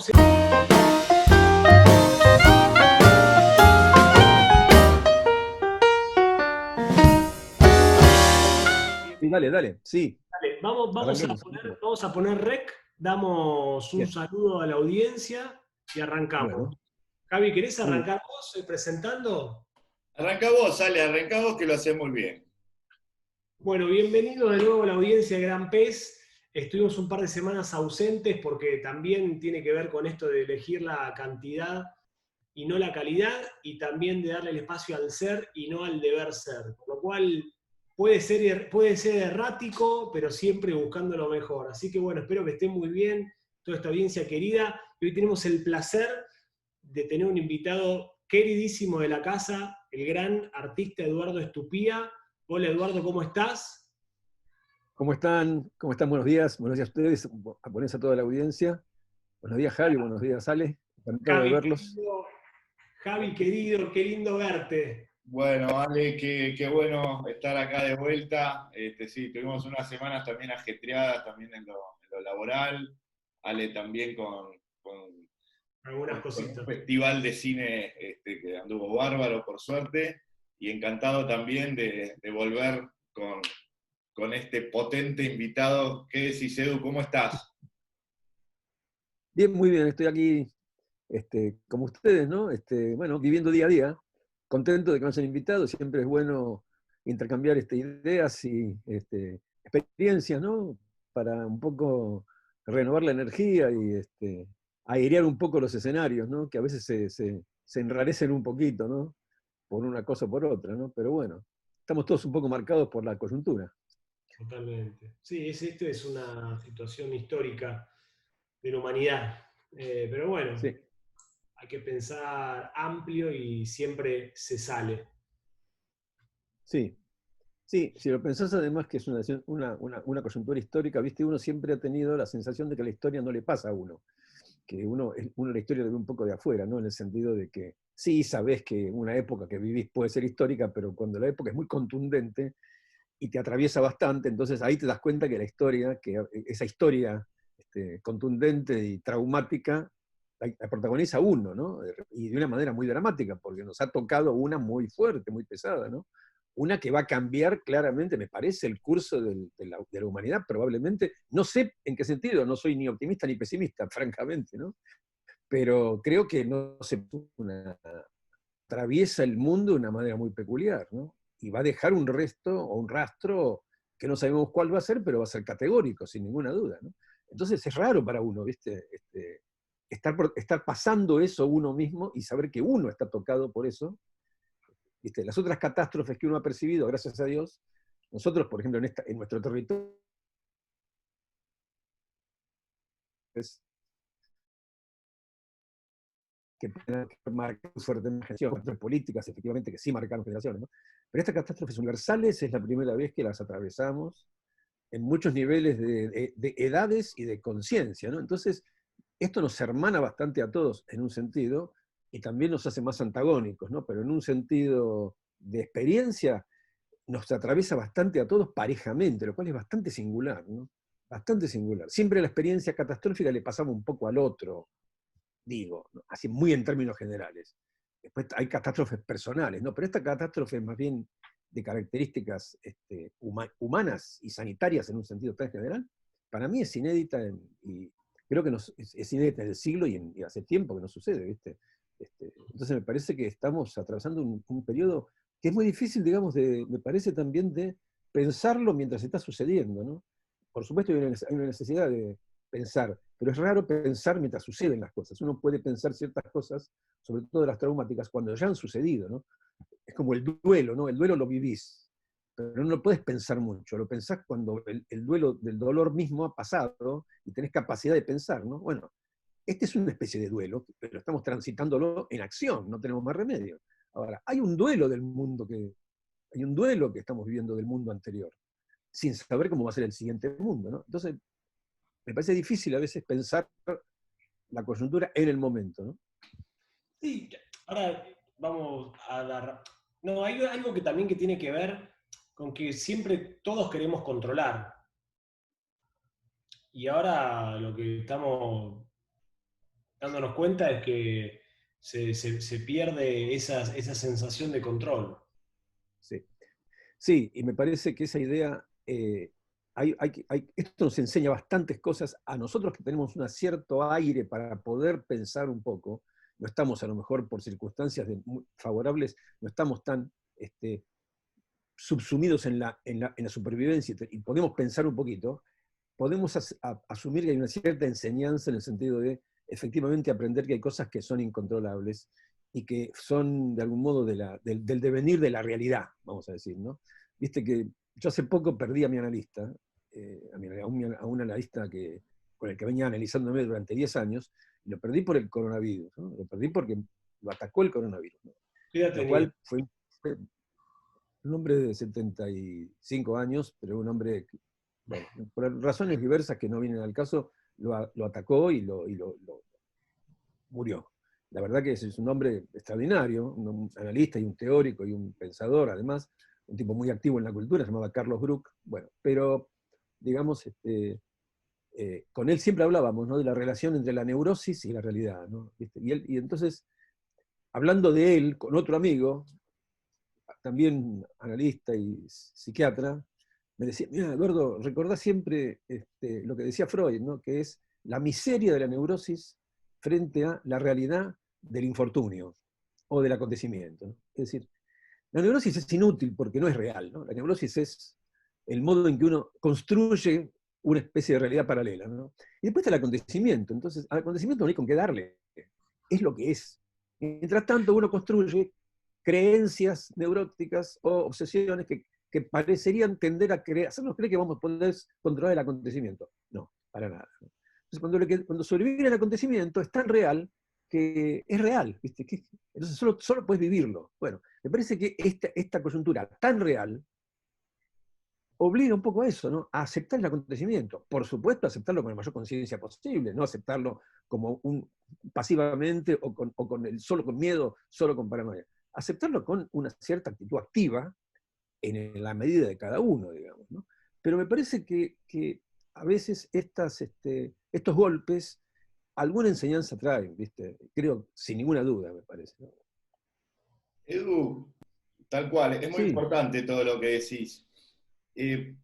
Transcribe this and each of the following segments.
Sí, dale, dale, sí, Dale, vamos a arranquemos. poner, vamos a poner rec, damos un Bien, saludo a la audiencia y arrancamos. bueno, Javi, ¿querés uh, arrancar vos presentando? Arranca vos, Ale, arranca vos que lo haces muy bien. Bueno, bienvenido de nuevo a la audiencia de Gran Pez. Estuvimos un par de semanas ausentes porque también tiene que ver con esto de elegir la cantidad y no la calidad, y también de darle el espacio al ser y no al deber ser. Por lo cual puede ser errático, pero siempre buscando lo mejor. Así que bueno, espero que esté muy bien toda esta audiencia querida. Y hoy tenemos el placer de tener un invitado queridísimo de la casa, el gran artista Eduardo Estupía. Hola Eduardo, ¿cómo estás? ¿cómo están? ¿Cómo están? Buenos días a ustedes, japonés a toda la audiencia. Buenos días, Javi, buenos días, Ale. Encantado de Javi, verlos. querido, Javi, querido, qué lindo verte. Bueno, Ale, qué bueno estar acá de vuelta. Sí, tuvimos unas semanas también ajetreadas también en lo laboral. Ale también Algunas con un cositas. festival de cine que anduvo bárbaro, por suerte. Y encantado también de volver con este potente invitado. ¿Qué decís, Edu? ¿Cómo estás? Bien, muy bien, estoy aquí, como ustedes, ¿no? Bueno, viviendo día a día, contento de que me hayan invitado, siempre es bueno intercambiar ideas y experiencias, ¿no? Para un poco renovar la energía y airear un poco los escenarios, ¿no? Que a veces se enrarecen un poquito, ¿no? Por una cosa o por otra, ¿no? Pero bueno, estamos todos un poco marcados por la coyuntura. Totalmente. Sí, esto es una situación histórica de la humanidad. Pero bueno, Sí, hay que pensar amplio y siempre se sale. sí, sí, si lo pensás además que es una coyuntura histórica, ¿viste? Uno siempre ha tenido la sensación de que la historia no le pasa a uno, que uno la historia lo ve un poco de afuera, ¿no? En el sentido de que sí, sabés que una época que vivís puede ser histórica, pero cuando la época es muy contundente y te atraviesa bastante, entonces ahí te das cuenta que la historia, que esa historia contundente y traumática, la protagoniza uno, ¿no? Y de una manera muy dramática, porque nos ha tocado una muy fuerte, muy pesada, ¿no? Una que va a cambiar claramente, me parece, el curso de la humanidad, probablemente. No sé en qué sentido, no soy ni optimista ni pesimista, francamente, ¿no? Pero creo que no se atraviesa el mundo de una manera muy peculiar, ¿no? Y va a dejar un resto o un rastro que no sabemos cuál va a ser, pero va a ser categórico, sin ninguna duda, ¿no? Entonces es raro para uno, ¿viste? Estar pasando eso uno mismo y saber que uno está tocado por eso. ¿Viste? Las otras catástrofes que uno ha percibido, gracias a Dios, nosotros, por ejemplo, en nuestro territorio, es que marcan fuertemente generaciones, políticas, efectivamente, que sí marcaron generaciones, ¿no? Pero estas catástrofes universales es la primera vez que las atravesamos en muchos niveles de edades y de conciencia, ¿no? Entonces, esto nos hermana bastante a todos en un sentido y también nos hace más antagónicos, ¿no? Pero en un sentido de experiencia nos atraviesa bastante a todos parejamente, lo cual es bastante singular, ¿no? Bastante singular. Siempre la experiencia catastrófica le pasamos un poco al otro, digo, ¿no? Así muy en términos generales. Después hay catástrofes personales, ¿no? Pero esta catástrofe es más bien de características humanas y sanitarias en un sentido tan general, para mí es inédita y creo que es inédita en el siglo y hace tiempo que no sucede, ¿viste? Entonces me parece que estamos atravesando un periodo que es muy difícil, digamos, me parece también de pensarlo mientras está sucediendo, ¿no? Por supuesto hay una necesidad de pensar, pero es raro pensar mientras suceden las cosas. Uno puede pensar ciertas cosas, sobre todo las traumáticas, cuando ya han sucedido, ¿no? Es como el duelo, ¿no? El duelo lo vivís, pero no lo puedes pensar mucho, lo pensás cuando el duelo del dolor mismo ha pasado y tenés capacidad de pensar, ¿no? Bueno, este es una especie de duelo, pero estamos transitándolo en acción, no tenemos más remedio. Ahora, hay un duelo que estamos viviendo del mundo anterior, sin saber cómo va a ser el siguiente mundo, ¿no? Entonces, me parece difícil a veces pensar la coyuntura en el momento, ¿no? Sí, ahora vamos a dar... No, hay algo que también que tiene que ver con que siempre todos queremos controlar. Y ahora lo que estamos dándonos cuenta es que se pierde esa sensación de control. Sí. Sí, y me parece que esa idea, esto nos enseña bastantes cosas a nosotros que tenemos un cierto aire para poder pensar un poco. No estamos a lo mejor por circunstancias favorables, no estamos tan subsumidos en la supervivencia y podemos pensar un poquito. Podemos asumir que hay una cierta enseñanza en el sentido de efectivamente aprender que hay cosas que son incontrolables y que son de algún modo del devenir de la realidad, vamos a decir, ¿no? Viste que yo hace poco perdí a mi analista, a un analista con el que venía analizándome durante 10 años, y lo perdí por el coronavirus, ¿no? Lo perdí porque lo atacó el coronavirus, ¿no? ¿Qué edad Lo tenía? cual fue un hombre de 75 años, pero un hombre, bueno, por razones diversas que no vienen al caso, lo atacó y lo murió. La verdad que es un hombre extraordinario, un analista y un teórico y un pensador, además, un tipo muy activo en la cultura, se llamaba Carlos Bruck, bueno, pero, digamos, con él siempre hablábamos, ¿no?, de la relación entre la neurosis y la realidad, ¿no? ¿Viste? Y entonces, hablando de él con otro amigo, también analista y psiquiatra, me decía, mira, Eduardo, recordá siempre lo que decía Freud, ¿no?, que es la miseria de la neurosis frente a la realidad del infortunio o del acontecimiento, ¿no? Es decir, la neurosis es inútil porque no es real, ¿no? La neurosis es el modo en que uno construye una especie de realidad paralela, ¿no? Y después está el acontecimiento. Entonces, al acontecimiento no hay con qué darle. Es lo que es. Mientras tanto, uno construye creencias neuróticas o obsesiones que parecerían tender a hacernos creer que vamos a poder controlar el acontecimiento. No, para nada. Entonces, cuando sobrevive el acontecimiento es tan real que es real, ¿viste? Entonces solo puedes vivirlo. Bueno, me parece que esta coyuntura tan real obliga un poco a eso, ¿no? A aceptar el acontecimiento. Por supuesto, aceptarlo con la mayor conciencia posible, no aceptarlo como pasivamente solo con miedo, solo con paranoia. Aceptarlo con una cierta actitud activa en la medida de cada uno, digamos, ¿no? Pero me parece que a veces estos golpes alguna enseñanza traen, ¿viste? Creo, sin ninguna duda, me parece, ¿no? Edu, tal cual, es muy Sí, importante todo lo que decís.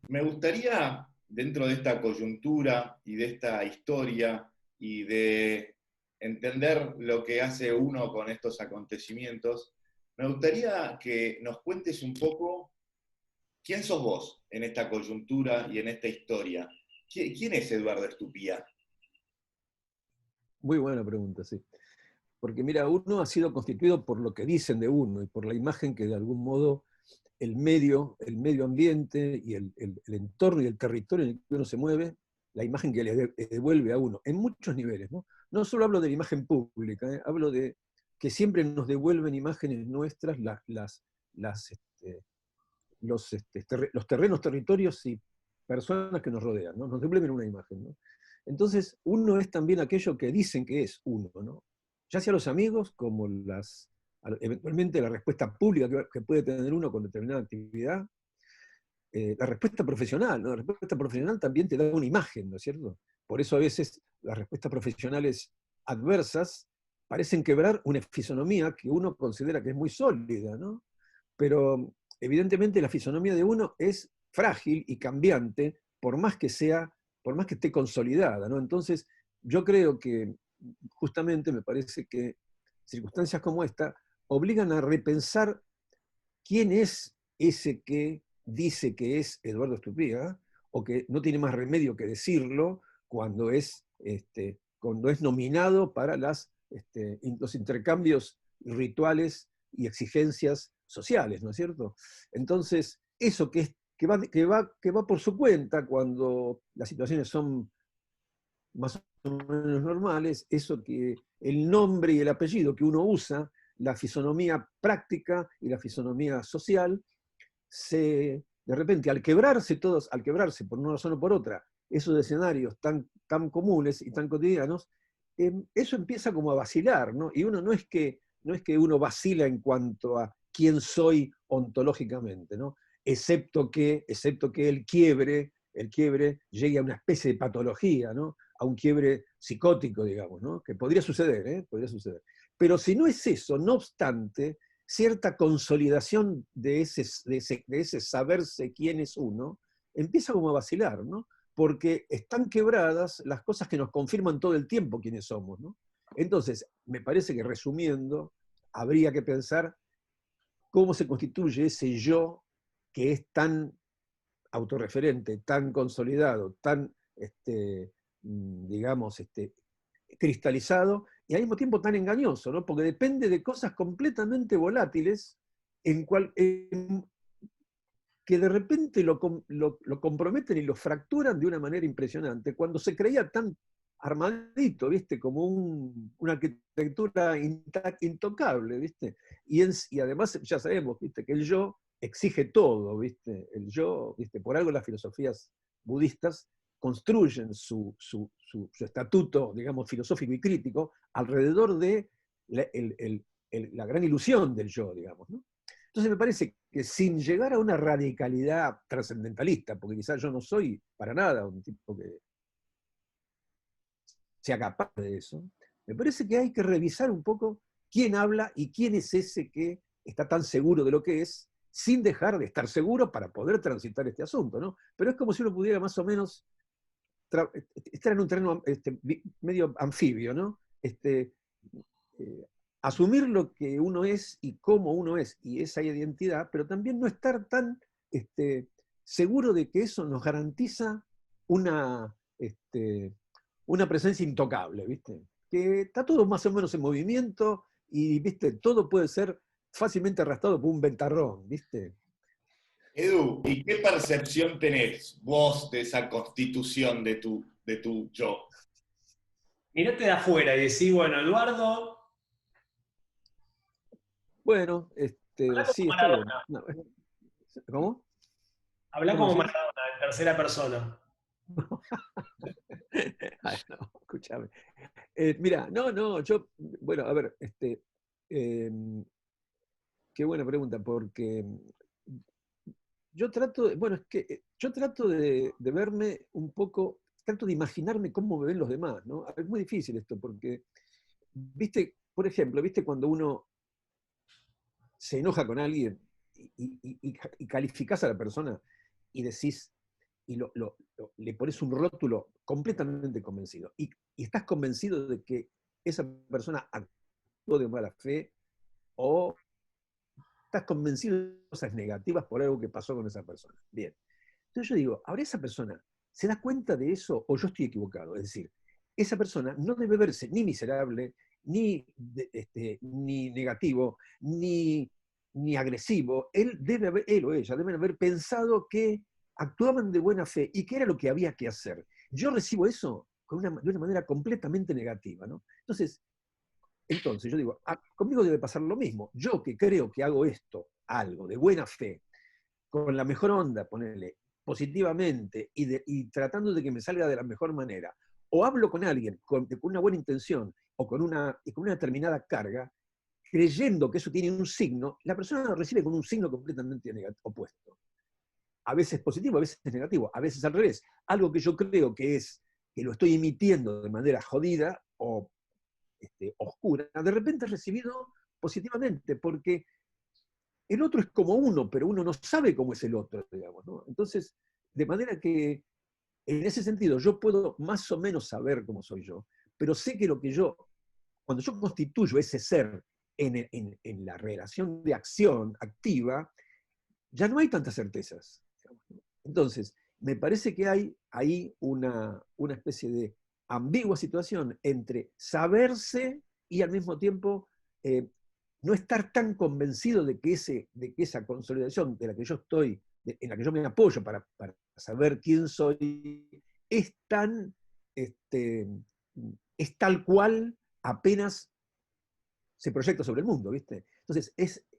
Me gustaría, dentro de esta coyuntura y de esta historia y de entender lo que hace uno con estos acontecimientos, me gustaría que nos cuentes un poco quién sos vos en esta coyuntura y en esta historia. ¿Quién es Eduardo Estupía? muy buena pregunta, sí. Porque mira, uno ha sido constituido por lo que dicen de uno y por la imagen que de algún modo el medio ambiente y el entorno y el territorio en el que uno se mueve, la imagen que le devuelve a uno, en muchos niveles, ¿no? No solo hablo de la imagen pública, hablo de que siempre nos devuelven imágenes nuestras los terrenos, territorios y personas que nos rodean, ¿no? Nos devuelven una imagen, ¿no? Entonces, uno es también aquello que dicen que es uno, ¿no? Ya sea los amigos, como eventualmente la respuesta pública que puede tener uno con determinada actividad, la respuesta profesional, ¿no? La respuesta profesional también te da una imagen, ¿no es cierto? Por eso a veces las respuestas profesionales adversas parecen quebrar una fisonomía que uno considera que es muy sólida, ¿no? Pero evidentemente la fisonomía de uno es frágil y cambiante, por más que esté consolidada, ¿no? Entonces, yo creo que justamente me parece que circunstancias como esta obligan a repensar quién es ese que dice que es Eduardo Estupía, o que no tiene más remedio que decirlo cuando es nominado para los intercambios rituales y exigencias sociales, ¿no es cierto? Entonces, eso que va por su cuenta cuando las situaciones son más o menos normales, eso que el nombre y el apellido que uno usa, la fisonomía práctica y la fisonomía social, de repente, al quebrarse por una razón o por otra, esos escenarios tan comunes y tan cotidianos, eso empieza como a vacilar, ¿no? Y uno no es que uno vacila en cuanto a quién soy ontológicamente, ¿no? Excepto que el quiebre llegue a una especie de patología, ¿no? A un quiebre psicótico, digamos, ¿no? Que podría suceder, ¿eh? Podría suceder. Pero si no es eso, no obstante, cierta consolidación de ese saberse quién es uno, empieza como a vacilar, ¿no? Porque están quebradas las cosas que nos confirman todo el tiempo quiénes somos, ¿no? Entonces, me parece que resumiendo, habría que pensar cómo se constituye ese yo que es tan autorreferente, tan consolidado, tan, digamos, cristalizado, y al mismo tiempo tan engañoso, ¿no? Porque depende de cosas completamente volátiles que de repente lo comprometen y lo fracturan de una manera impresionante, cuando se creía tan armadito, ¿viste? Como una arquitectura intocable, ¿viste? Y además ya sabemos, ¿viste? Que el yo exige todo, ¿viste? El yo, ¿viste? Por algo las filosofías budistas construyen su estatuto, digamos, filosófico y crítico alrededor de la gran ilusión del yo, digamos, ¿no? Entonces me parece que sin llegar a una radicalidad trascendentalista, porque quizás yo no soy para nada un tipo que sea capaz de eso, me parece que hay que revisar un poco quién habla y quién es ese que está tan seguro de lo que es, sin dejar de estar seguro para poder transitar este asunto, ¿no? Pero es como si uno pudiera más o menos estar en un terreno medio anfibio, ¿no? Asumir lo que uno es y cómo uno es, y esa identidad, pero también no estar tan seguro de que eso nos garantiza una presencia intocable, ¿viste? Que está todo más o menos en movimiento y, ¿viste? Todo puede ser fácilmente arrastrado por un ventarrón, ¿viste? Edu, ¿y qué percepción tenés vos de esa constitución de tu yo? Mirate de afuera y decís, bueno, Eduardo, Bueno, habla como sí, está bien. Maradona. No, ¿cómo? Habla ¿Cómo como decís? Maradona, en tercera persona. Ay, no, escúchame. Mira, no, yo, bueno, a ver, qué buena pregunta, porque yo trato, bueno, es que yo trato de verme un poco, trato de imaginarme cómo me ven los demás, ¿no? Es muy difícil esto, porque, viste, por ejemplo, viste cuando uno se enoja con alguien y calificás a la persona y decís, y le pones un rótulo completamente convencido, y estás convencido de que esa persona actuó de mala fe, o estás convencido de cosas negativas por algo que pasó con esa persona. Bien. Entonces yo digo, ahora esa persona se da cuenta de eso o yo estoy equivocado. Es decir, esa persona no debe verse ni miserable, ni negativo, ni agresivo. Él o ella deben haber pensado que actuaban de buena fe y que era lo que había que hacer. Yo recibo eso de una manera completamente negativa, ¿no? Entonces yo digo, conmigo debe pasar lo mismo. Yo que creo que hago algo de buena fe, con la mejor onda, ponerle positivamente y tratando de que me salga de la mejor manera, o hablo con alguien con una buena intención o con una determinada carga, creyendo que eso tiene un signo, la persona lo recibe con un signo completamente opuesto. A veces positivo, a veces negativo, a veces al revés. Algo que yo creo que lo estoy emitiendo de manera jodida o oscura, de repente es recibido positivamente, porque el otro es como uno, pero uno no sabe cómo es el otro, digamos, ¿no? Entonces, de manera que en ese sentido yo puedo más o menos saber cómo soy yo, pero sé que cuando yo constituyo ese ser en la relación de acción activa, ya no hay tantas certezas. Entonces, me parece que hay ahí una especie de ambigua situación entre saberse y al mismo tiempo no estar tan convencido de que esa consolidación de la que yo estoy, en la que yo me apoyo para saber quién soy, es es tal cual apenas se proyecta sobre el mundo, ¿viste? Entonces,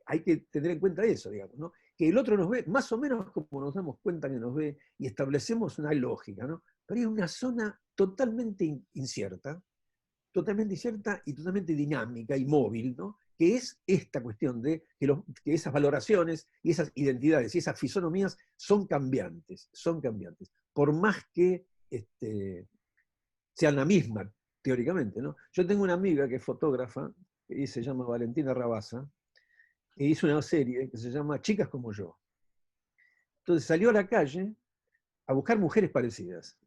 hay que tener en cuenta eso, digamos, ¿no? Que el otro nos ve más o menos como nos damos cuenta que nos ve y establecemos una lógica, ¿no? Pero hay una zona totalmente incierta y totalmente dinámica y móvil, ¿no? Que es esta cuestión de que esas valoraciones y esas identidades y esas fisonomías son cambiantes, por más que sean la misma teóricamente, ¿no? Yo tengo una amiga que es fotógrafa, y se llama Valentina Rabasa, e hizo una serie que se llama Chicas como yo. Entonces salió a la calle a buscar mujeres parecidas.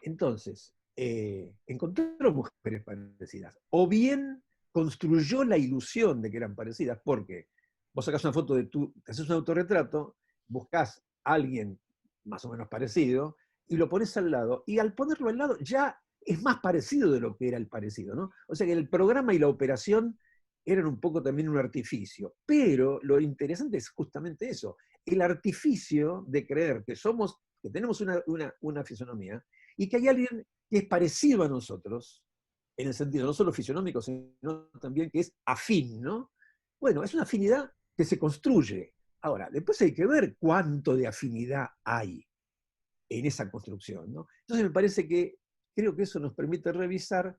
Entonces, encontró mujeres parecidas. O bien construyó la ilusión de que eran parecidas, porque vos sacás una foto de tú, te haces un autorretrato, buscás a alguien más o menos parecido, y lo pones al lado, y al ponerlo al lado ya es más parecido de lo que era el parecido, ¿no? O sea que el programa y la operación eran un poco también un artificio, pero lo interesante es justamente eso, el artificio de creer que somos, que tenemos una fisonomía, y que hay alguien que es parecido a nosotros, en el sentido no solo fisionómico, sino también que es afín, ¿no? Bueno, es una afinidad que se construye. Ahora, después hay que ver cuánto de afinidad hay en esa construcción, ¿no? Entonces me parece que creo que eso nos permite revisar,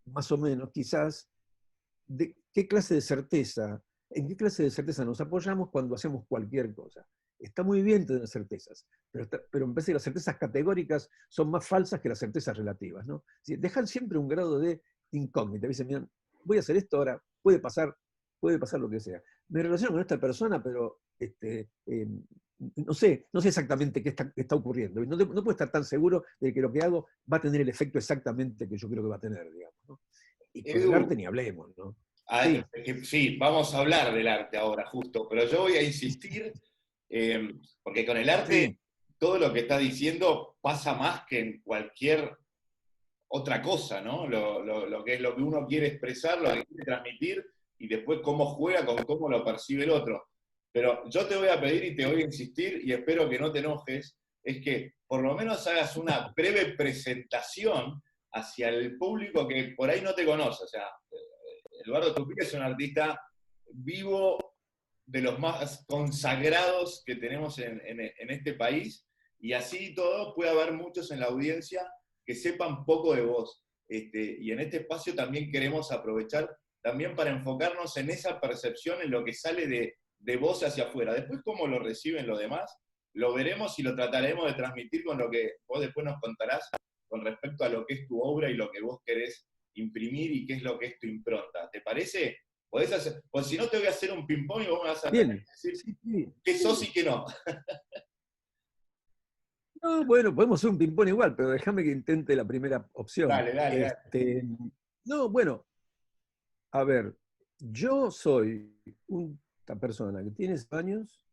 más o menos, quizás, de qué clase de certeza, en qué clase de certeza nos apoyamos cuando hacemos cualquier cosa. Está muy bien tener certezas, pero me parece que las certezas categóricas son más falsas que las certezas relativas, ¿no? Es decir, dejan siempre un grado de incógnita. Dicen, mira, voy a hacer esto ahora, puede pasar lo que sea. Me relaciono con esta persona, pero no sé exactamente qué está ocurriendo. No puedo estar tan seguro de que lo que hago va a tener el efecto exactamente que yo creo que va a tener, digamos, ¿no? Y con el arte ni hablemos, ¿no? Sí. Sí, vamos a hablar del arte ahora, justo, pero yo voy a insistir, porque con el arte, Sí. todo lo que está diciendo pasa más que en cualquier otra cosa, ¿no? Lo que es lo que uno quiere expresar, lo que quiere transmitir, y después cómo juega con cómo lo percibe el otro. Pero yo te voy a pedir y te voy a insistir, y espero que no te enojes, es que por lo menos hagas una breve presentación hacia el público que por ahí no te conoce. O sea, Eduardo Tupí es un artista vivo, de los más consagrados que tenemos en este país, y así todo puede haber muchos en la audiencia que sepan poco de vos. Y en este espacio también queremos aprovechar también para enfocarnos en esa percepción, en lo que sale de vos hacia afuera. Después cómo lo reciben los demás, lo veremos y lo trataremos de transmitir con lo que vos después nos contarás con respecto a lo que es tu obra y lo que vos querés imprimir y qué es lo que es tu impronta. ¿Te parece? Podés hacer, pues si no te voy a hacer un ping-pong y vos me vas a Bien. decir Sí, sí. qué sos y qué no. No, bueno, podemos hacer un ping-pong igual, pero déjame que intente la primera opción. Dale, dale, dale. No, bueno, a ver, yo soy una persona que tiene años,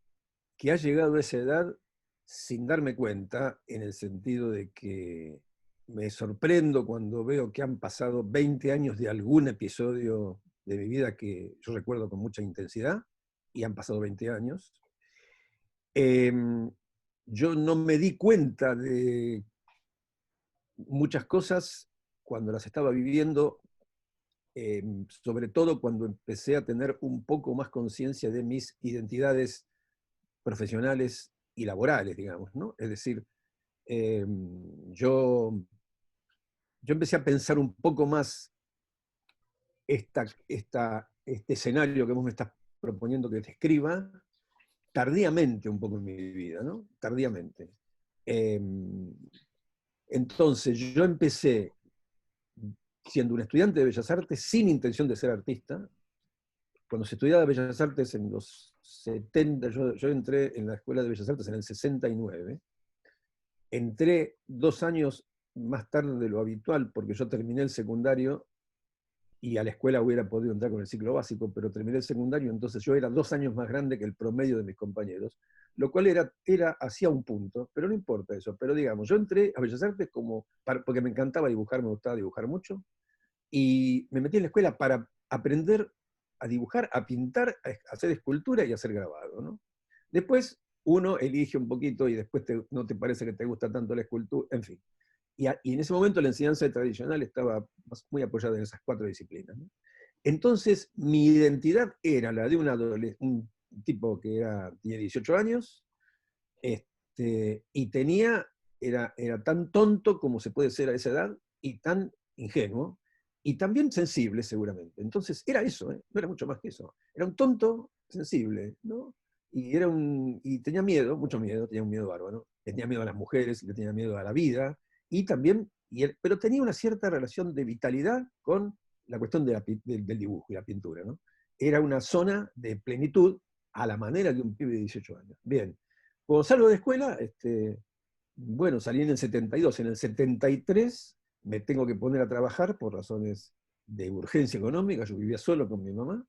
que ha llegado a esa edad sin darme cuenta, en el sentido de que me sorprendo cuando veo que han pasado 20 años de algún episodio de mi vida que yo recuerdo con mucha intensidad, y han pasado 20 años. Yo no me di cuenta de muchas cosas cuando las estaba viviendo, sobre todo cuando empecé a tener un poco más conciencia de mis identidades profesionales y laborales, digamos, ¿no? Es decir, eh, yo, yo empecé a pensar un poco más este escenario que vos me estás proponiendo que te escriba, tardíamente un poco en mi vida, ¿no? Tardíamente. Eh, entonces, yo empecé siendo un estudiante de Bellas Artes sin intención de ser artista. Cuando se estudiaba Bellas Artes en los 70, yo entré en la Escuela de Bellas Artes en el 69. Entré 2 años más tarde de lo habitual, porque yo terminé el secundario y a la escuela hubiera podido entrar con el ciclo básico, pero terminé el secundario, entonces yo era 2 años más grande que el promedio de mis compañeros, lo cual hacía un punto, pero no importa eso. Pero digamos, yo entré a Bellas Artes porque me encantaba dibujar, me gustaba dibujar mucho, y me metí en la escuela para aprender a dibujar, a pintar, a hacer escultura y a hacer grabado, ¿no? Después uno elige un poquito y después no te parece que te gusta tanto la escultura, en fin. Y en ese momento la enseñanza tradicional estaba muy apoyada en esas 4 disciplinas, ¿no? Entonces mi identidad era la de un tipo que tenía 18 años, y era tan tonto como se puede ser a esa edad, y tan ingenuo, y también sensible seguramente. Entonces era eso, no era mucho más que eso. Era un tonto sensible, ¿no? Y tenía miedo, mucho miedo, tenía un miedo bárbaro. Le tenía miedo a las mujeres, le tenía miedo a la vida, y también pero tenía una cierta relación de vitalidad con la cuestión del dibujo y la pintura, ¿no? Era una zona de plenitud a la manera de un pibe de 18 años. Bien, cuando salgo de escuela, bueno, salí en el 72, en el 73 me tengo que poner a trabajar por razones de urgencia económica, yo vivía solo con mi mamá,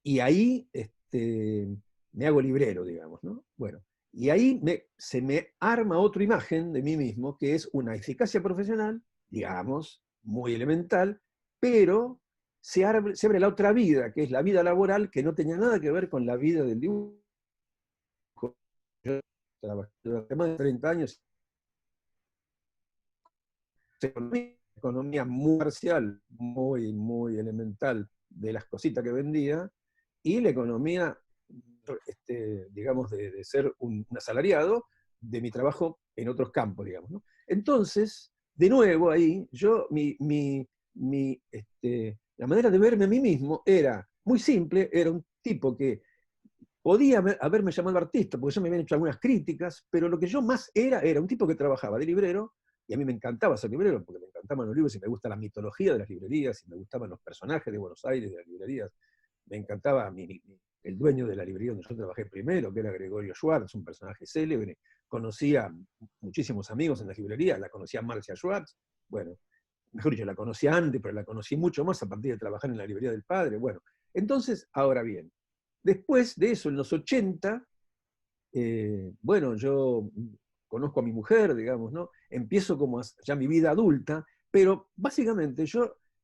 y ahí me hago librero, digamos, ¿no? Bueno, y ahí se me arma otra imagen de mí mismo, que es una eficacia profesional, digamos, muy elemental, pero se abre la otra vida, que es la vida laboral, que no tenía nada que ver con la vida del dibujo. Yo trabajé durante más de 30 años economía muy parcial, muy, muy elemental de las cositas que vendía, y la economía, digamos, de ser un asalariado de mi trabajo en otros campos, digamos, ¿no? Entonces, de nuevo ahí, la manera de verme a mí mismo era muy simple, era un tipo que podía haberme llamado artista, porque yo me habían hecho algunas críticas, pero lo que yo más era un tipo que trabajaba de librero, y a mí me encantaba ser librero, porque me encantaban los libros y me gusta la mitología de las librerías, y me gustaban los personajes de Buenos Aires, de las librerías. Me encantaba el dueño de la librería donde yo trabajé primero, que era Gregorio Schwartz, un personaje célebre. Conocía muchísimos amigos en las librerías, la conocía Marcia Schwartz, bueno, mejor dicho, la conocía antes, pero la conocí mucho más a partir de trabajar en la librería del padre. Bueno, entonces, ahora bien, después de eso, en los 80, bueno, yo conozco a mi mujer, digamos, ¿no? Empiezo como ya mi vida adulta, pero básicamente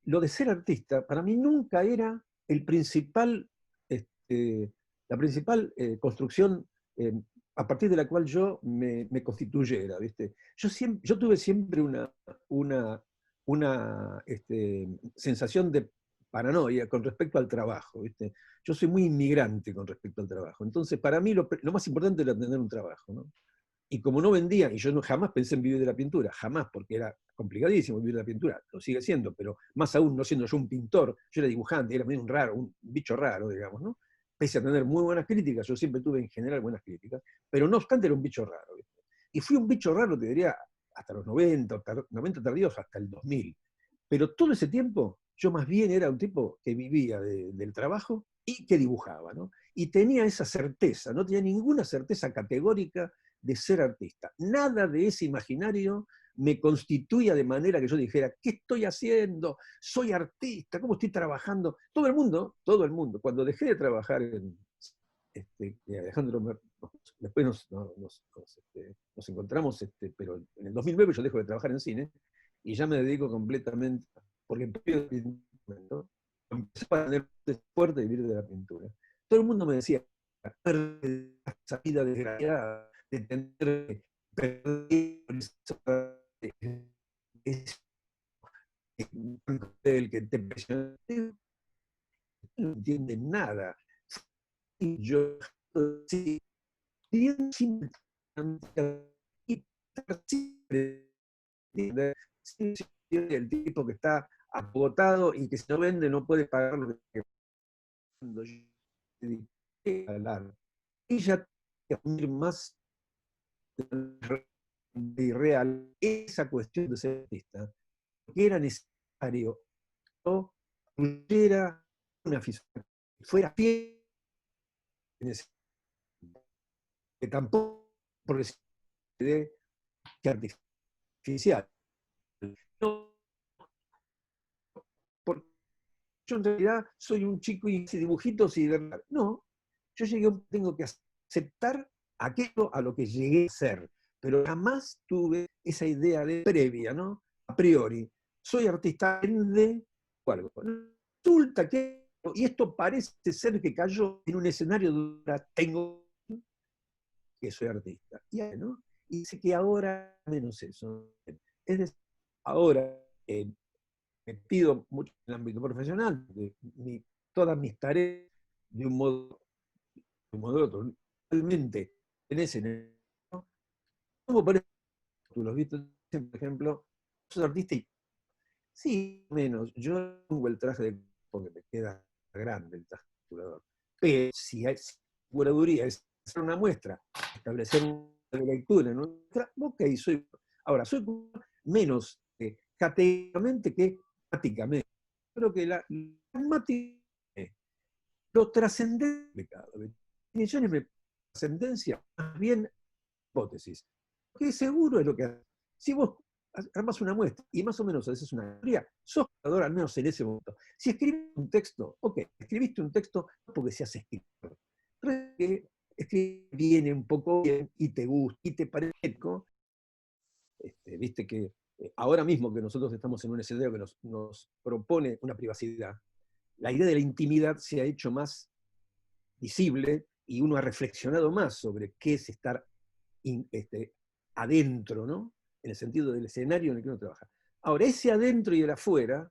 lo de ser artista, para mí nunca era el principal, la principal construcción a partir de la cual yo me constituyera, ¿viste? Yo tuve siempre una sensación de paranoia con respecto al trabajo, ¿viste? Yo soy muy inmigrante con respecto al trabajo. Entonces, para mí lo más importante era tener un trabajo, ¿no? Y como no vendía, y yo jamás pensé en vivir de la pintura, jamás, porque era complicadísimo vivir de la pintura, lo sigue siendo, pero más aún no siendo yo un pintor, yo era dibujante, era medio un bicho raro, digamos, ¿no? Pese a tener muy buenas críticas, yo siempre tuve en general buenas críticas, pero no obstante era un bicho raro, ¿viste? Y fui un bicho raro, te diría, hasta los 90 tardíos, hasta el 2000. Pero todo ese tiempo, yo más bien era un tipo que vivía del trabajo y que dibujaba, ¿no? Y tenía esa certeza, no tenía ninguna certeza categórica de ser artista. Nada de ese imaginario me constituía de manera que yo dijera, ¿qué estoy haciendo? Soy artista, ¿cómo estoy trabajando? Todo el mundo, cuando dejé de trabajar Alejandro, después nos encontramos, pero en el 2009 yo dejo de trabajar en cine y ya me dedico completamente, porque empecé a tener fuerte de vivir de la pintura. Todo el mundo me decía, esa vida desgraciada de tener el que te presiona, no entiende nada. Y yo sí, el tipo que está agotado y que si no vende no puede pagar lo que cuando yo dediqué a hablar. Ella tiene más irreal esa cuestión de ser artista, que era necesario que tuviera una fisura, fuera fiel, que tampoco porque se ve que artificial. No, porque yo en realidad soy un chico y hice dibujitos y de... No, yo tengo que aceptar aquello a lo que llegué a ser, pero jamás tuve esa idea de previa, ¿no? A priori, soy artista de algo. Resulta que, y esto parece ser que cayó en un escenario donde tengo que soy artista. ¿No? Y sé que ahora menos eso. Es decir, ahora me pido mucho en el ámbito profesional, todas mis tareas de un modo u otro, realmente tenés en el... ¿Cómo por ejemplo, tú los viste, por ejemplo, sos artista y sí, menos, yo tengo el traje de porque me queda grande el traje de curador. Pero si curaduría es hacer una muestra, establecer una lectura, ¿no? Ok, soy menos categóricamente que prácticamente. Creo que la pragmática, lo trascendente, definiciones de trascendencia, más bien hipótesis. Que seguro es lo que hace. Si vos armas una muestra y más o menos haces una teoría, sos creador al menos en ese momento. Si escribís un texto, ok, escribiste un texto no porque seas escritor. Pero que escribir viene un poco bien y te gusta y te parece. Viste que ahora mismo que nosotros estamos en un escenario que nos propone una privacidad, la idea de la intimidad se ha hecho más visible y uno ha reflexionado más sobre qué es estar adentro, ¿no? En el sentido del escenario en el que uno trabaja. Ahora, ese adentro y el afuera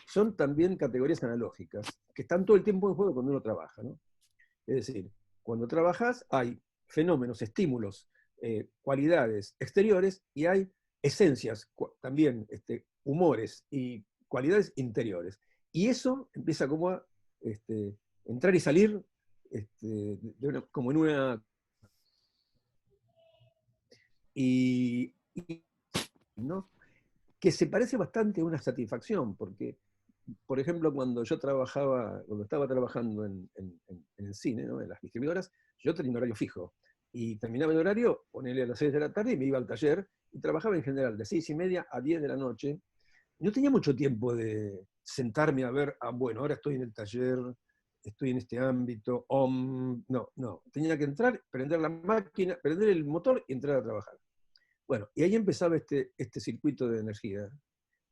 son también categorías analógicas que están todo el tiempo en juego cuando uno trabaja, ¿no? Es decir, cuando trabajas hay fenómenos, estímulos, cualidades exteriores y hay esencias, también humores y cualidades interiores. Y eso empieza como a entrar y salir como en una... ¿no? Que se parece bastante a una satisfacción, porque, por ejemplo, cuando estaba trabajando en el cine, ¿no? En las distribuidoras, yo tenía un horario fijo, y terminaba el horario, ponele a las 6 de la tarde, y me iba al taller, y trabajaba en general de 6:30 a 10 de la noche. No tenía mucho tiempo de sentarme a ver, bueno, ahora estoy en el taller, estoy en este ámbito, no, tenía que entrar, prender la máquina, prender el motor y entrar a trabajar. Bueno, y ahí empezaba este circuito de energía,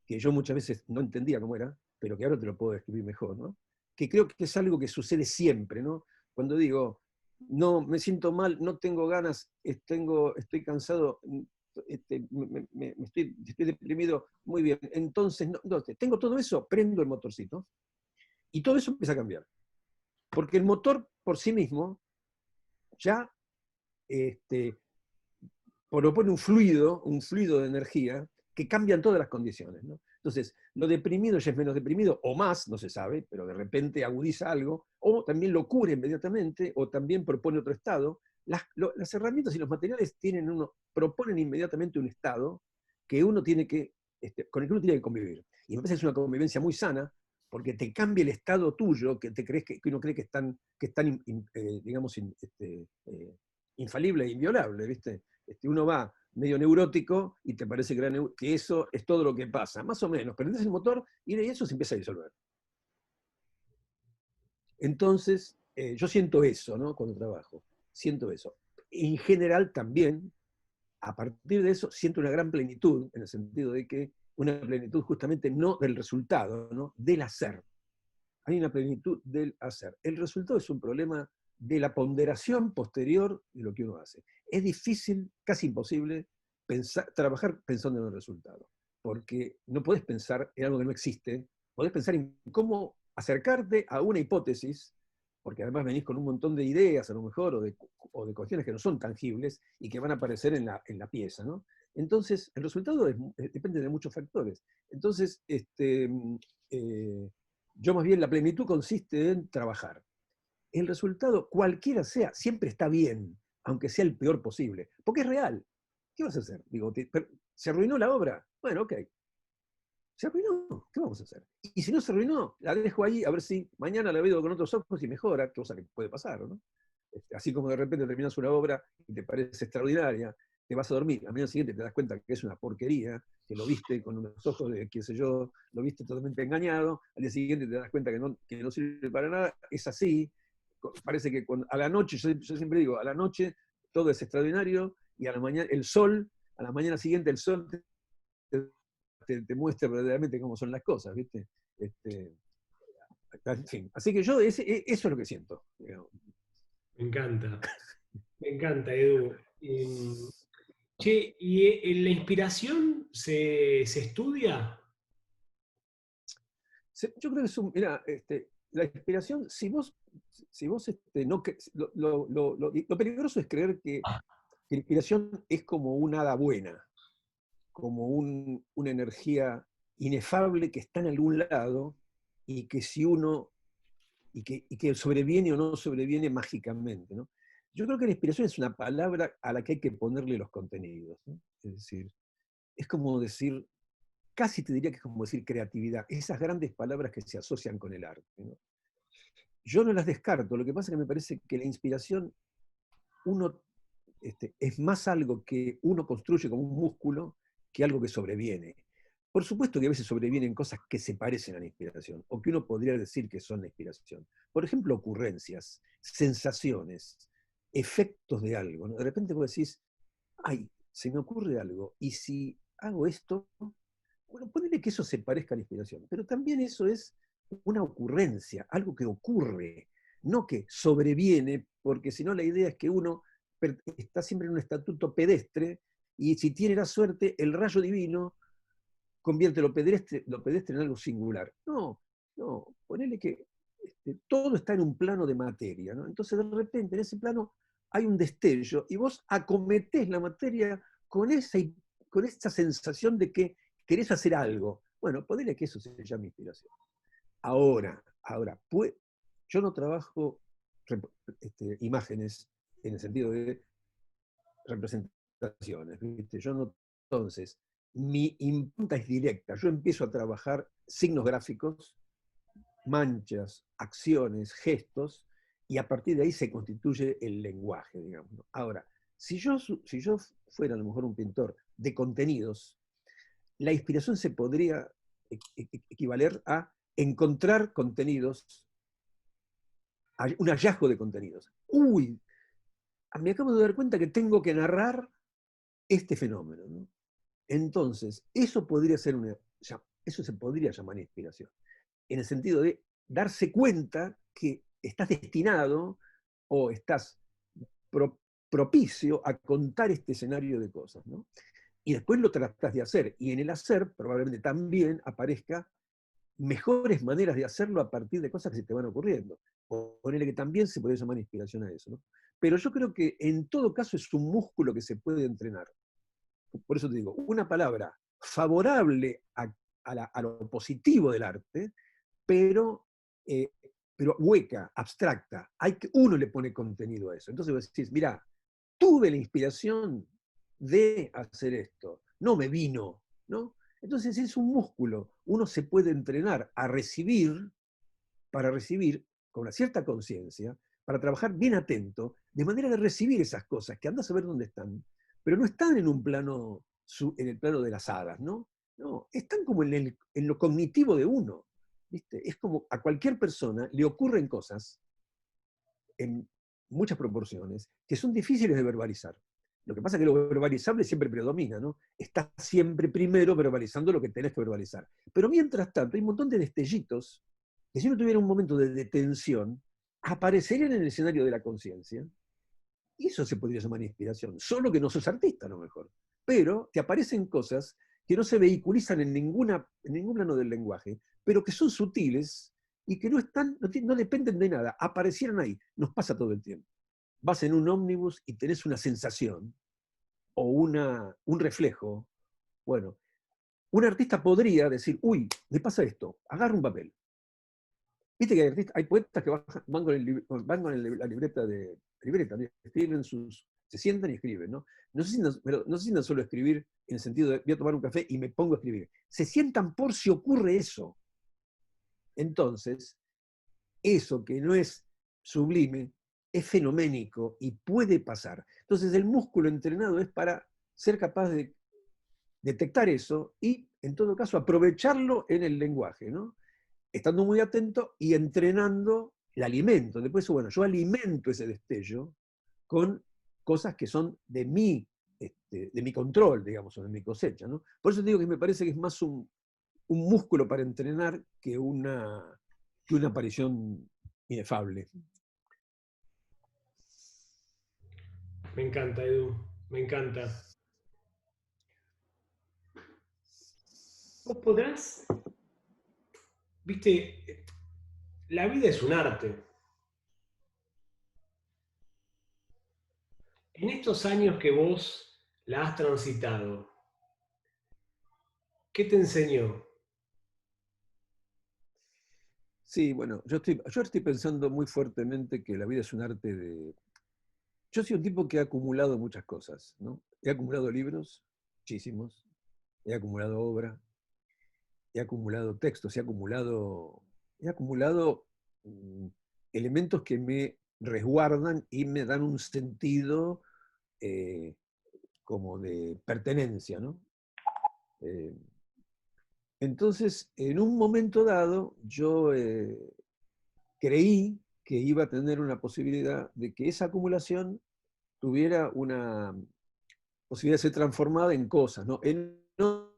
que yo muchas veces no entendía cómo era, pero que ahora te lo puedo describir mejor, ¿no? Que creo que es algo que sucede siempre, ¿no? Cuando digo, no, me siento mal, no tengo ganas, estoy cansado, estoy deprimido, muy bien, entonces, tengo todo eso, prendo el motorcito, y todo eso empieza a cambiar. Porque el motor por sí mismo ya propone un fluido de energía que cambia en todas las condiciones, ¿no? Entonces, lo deprimido ya es menos deprimido, o más, no se sabe, pero de repente agudiza algo, o también lo cura inmediatamente, o también propone otro estado. Las herramientas y los materiales proponen inmediatamente un estado que uno tiene que, con el que uno tiene que convivir. Y me parece que es una convivencia muy sana, porque te cambia el estado tuyo, que uno cree que es tan digamos, infalible e inviolable, ¿viste? Uno va medio neurótico y te parece que eso es todo lo que pasa, más o menos. Prendes el motor y eso se empieza a disolver. Entonces, yo siento eso, ¿no? Cuando trabajo, siento eso. En general también, a partir de eso, siento una gran plenitud, en el sentido de que una plenitud justamente no del resultado, ¿no? Del hacer. Hay una plenitud del hacer. El resultado es un problema de la ponderación posterior de lo que uno hace. Es difícil, casi imposible, trabajar pensando en el resultado, porque no podés pensar en algo que no existe, podés pensar en cómo acercarte a una hipótesis, porque además venís con un montón de ideas, a lo mejor, o de cuestiones que no son tangibles y que van a aparecer en la pieza, ¿no? Entonces, el resultado depende de muchos factores. Entonces, yo más bien la plenitud consiste en trabajar. El resultado, cualquiera sea, siempre está bien, aunque sea el peor posible, porque es real. ¿Qué vas a hacer? Digo, ¿se arruinó la obra? Bueno, ok. ¿Se arruinó? ¿Qué vamos a hacer? Y si no se arruinó, la dejo ahí a ver si mañana la veo con otros ojos y mejora, cosa que puede pasar, ¿no? Así como de repente terminas una obra y te parece extraordinaria, te vas a dormir, al mañana siguiente te das cuenta que es una porquería, que lo viste con unos ojos de, qué sé yo, lo viste totalmente engañado, al día siguiente te das cuenta que no sirve para nada, es así, parece que a la noche, yo siempre digo, a la noche todo es extraordinario, y a la mañana, a la mañana siguiente el sol te muestra verdaderamente cómo son las cosas, ¿viste? En fin, así que eso es lo que siento. Digamos. Me encanta, Edu. Che, ¿y la inspiración se estudia? Yo creo que es mira, la inspiración, si vos no, lo peligroso es creer que la inspiración es como una hada buena, como una energía inefable que está en algún lado y que si uno, y que sobreviene o no sobreviene mágicamente, ¿no? Yo creo que la inspiración es una palabra a la que hay que ponerle los contenidos, ¿no? Es decir, es como decir, casi te diría que es como decir creatividad, esas grandes palabras que se asocian con el arte, ¿no? Yo no las descarto, lo que pasa es que me parece que la inspiración es más algo que uno construye como un músculo que algo que sobreviene. Por supuesto que a veces sobrevienen cosas que se parecen a la inspiración, o que uno podría decir que son la inspiración. Por ejemplo, ocurrencias, sensaciones, efectos de algo, ¿no? De repente vos decís, ay, se me ocurre algo, y si hago esto, bueno, ponele que eso se parezca a la inspiración, pero también eso es una ocurrencia, algo que ocurre, no que sobreviene, porque si no la idea es que uno está siempre en un estatuto pedestre, y si tiene la suerte, el rayo divino convierte lo pedestre en algo singular. No, no, ponele que todo está en un plano de materia, ¿no? Entonces de repente en ese plano hay un destello y vos acometés la materia con esa sensación de que querés hacer algo. Bueno, ponele que eso se llama inspiración. Ahora, pues, yo no trabajo imágenes en el sentido de representaciones, ¿viste? Yo no, entonces, mi impronta es directa. Yo empiezo a trabajar signos gráficos, manchas, acciones, gestos, y a partir de ahí se constituye el lenguaje, digamos, ¿no? Ahora, si yo fuera a lo mejor un pintor de contenidos, la inspiración se podría equivaler a encontrar contenidos, un hallazgo de contenidos. Uy, me acabo de dar cuenta que tengo que narrar este fenómeno, ¿no? Entonces, eso se podría llamar inspiración, en el sentido de darse cuenta que estás destinado o estás propicio a contar este escenario de cosas, ¿no? Y después lo tratas de hacer, y en el hacer probablemente también aparezca mejores maneras de hacerlo a partir de cosas que se te van ocurriendo. Ponele que también se puede llamar inspiración a eso, ¿no? Pero yo creo que en todo caso es un músculo que se puede entrenar. Por eso te digo, una palabra favorable a lo positivo del arte, pero, eh, pero hueca, abstracta. Uno le pone contenido a eso. Entonces vos decís, mira, tuve la inspiración de hacer esto, no me vino, ¿no? Entonces es un músculo. Uno se puede entrenar a recibir, para recibir con una cierta conciencia, para trabajar bien atento, de manera de recibir esas cosas, que andás a ver dónde están, pero no están en un plano, en el plano de las hadas, ¿no? No, están como en lo cognitivo de uno, ¿viste? Es como a cualquier persona le ocurren cosas en muchas proporciones que son difíciles de verbalizar. Lo que pasa es que lo verbalizable siempre predomina, ¿no? Estás siempre primero verbalizando lo que tenés que verbalizar. Pero mientras tanto, hay un montón de destellitos que si uno tuviera un momento de detención, aparecerían en el escenario de la conciencia, y eso se podría llamar inspiración, solo que no sos artista a lo mejor. Pero te aparecen cosas que no se vehiculizan en ningún plano del lenguaje, pero que son sutiles y que no dependen de nada, aparecieron ahí. Nos pasa todo el tiempo. Vas en un ómnibus y tenés una sensación o un reflejo. Bueno, un artista podría decir, uy, me pasa esto, agarra un papel. Viste que hay poetas que van con la libreta ¿no? Escriben se sientan y escriben, ¿no? Pero no se sientan solo a escribir en el sentido de voy a tomar un café y me pongo a escribir. Se sientan por si ocurre eso. Entonces, eso que no es sublime, es fenoménico y puede pasar. Entonces, el músculo entrenado es para ser capaz de detectar eso y, en todo caso, aprovecharlo en el lenguaje, ¿no? Estando muy atento y entrenando el alimento. Después, bueno, yo alimento ese destello con cosas que son de mi control, digamos, o de mi cosecha, ¿no? Por eso digo que me parece que es más un músculo para entrenar que una aparición inefable. Me encanta, Edu, me encanta. ¿Vos podrás? Viste, la vida es un arte. En estos años que vos la has transitado, ¿qué te enseñó? Sí, bueno, yo estoy pensando muy fuertemente que la vida es un arte de... Yo soy un tipo que ha acumulado muchas cosas, ¿no? He acumulado libros, muchísimos, he acumulado obra, he acumulado textos, he acumulado elementos que me resguardan y me dan un sentido como de pertenencia, ¿no? Entonces, en un momento dado, yo creí que iba a tener una posibilidad de que esa acumulación tuviera una posibilidad de ser transformada en cosas, ¿no? No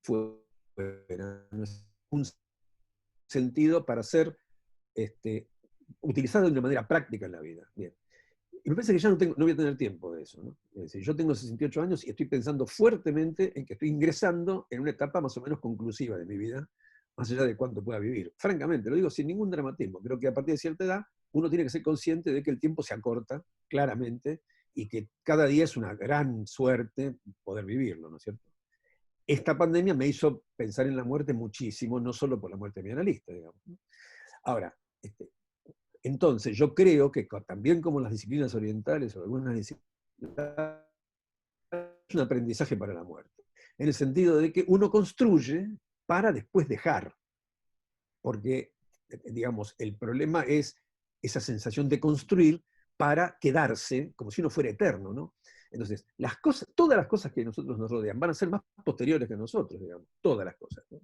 fuera un sentido para ser utilizado de una manera práctica en la vida. Bien. Y me parece que ya no voy a tener tiempo de eso, ¿no? Es decir, yo tengo 68 años y estoy pensando fuertemente en que estoy ingresando en una etapa más o menos conclusiva de mi vida, más allá de cuánto pueda vivir. Francamente, lo digo sin ningún dramatismo. Creo que a partir de cierta edad uno tiene que ser consciente de que el tiempo se acorta, claramente, y que cada día es una gran suerte poder vivirlo, ¿no es cierto? Esta pandemia me hizo pensar en la muerte muchísimo, no solo por la muerte de mi analista, digamos, ¿no? Ahora, entonces yo creo que también como las disciplinas orientales o algunas disciplinas, es un aprendizaje para la muerte, en el sentido de que uno construye para después dejar, porque, digamos, el problema es esa sensación de construir para quedarse, como si uno fuera eterno, ¿no? Entonces, todas las cosas que nosotros nos rodean van a ser más posteriores que nosotros, digamos, todas las cosas, ¿no?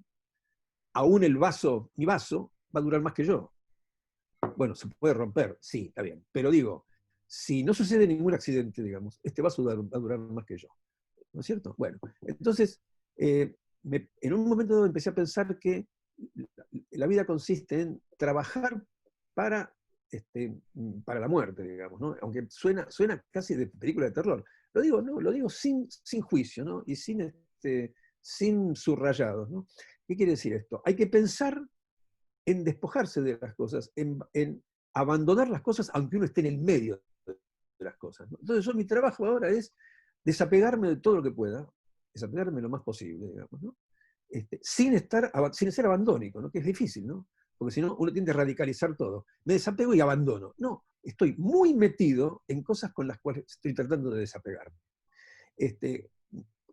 Aún mi vaso, va a durar más que yo. Bueno, se puede romper, sí, está bien, pero digo, si no sucede ningún accidente, digamos, este vaso va a durar más que yo, ¿no es cierto? Bueno, entonces, en un momento empecé a pensar que la vida consiste en trabajar para, para la muerte, digamos, ¿no? Aunque suena casi de película de terror. Lo digo sin juicio, ¿no? Y sin subrayados, ¿no? ¿Qué quiere decir esto? Hay que pensar en despojarse de las cosas, en abandonar las cosas, aunque uno esté en el medio de las cosas, ¿no? Entonces, mi trabajo ahora es desapegarme de todo lo que pueda, desapegarme lo más posible, digamos, ¿no? Sin ser abandónico, ¿no? Que es difícil, ¿no? Porque si no, uno tiende a radicalizar todo. Me desapego y abandono. No, estoy muy metido en cosas con las cuales estoy tratando de desapegarme.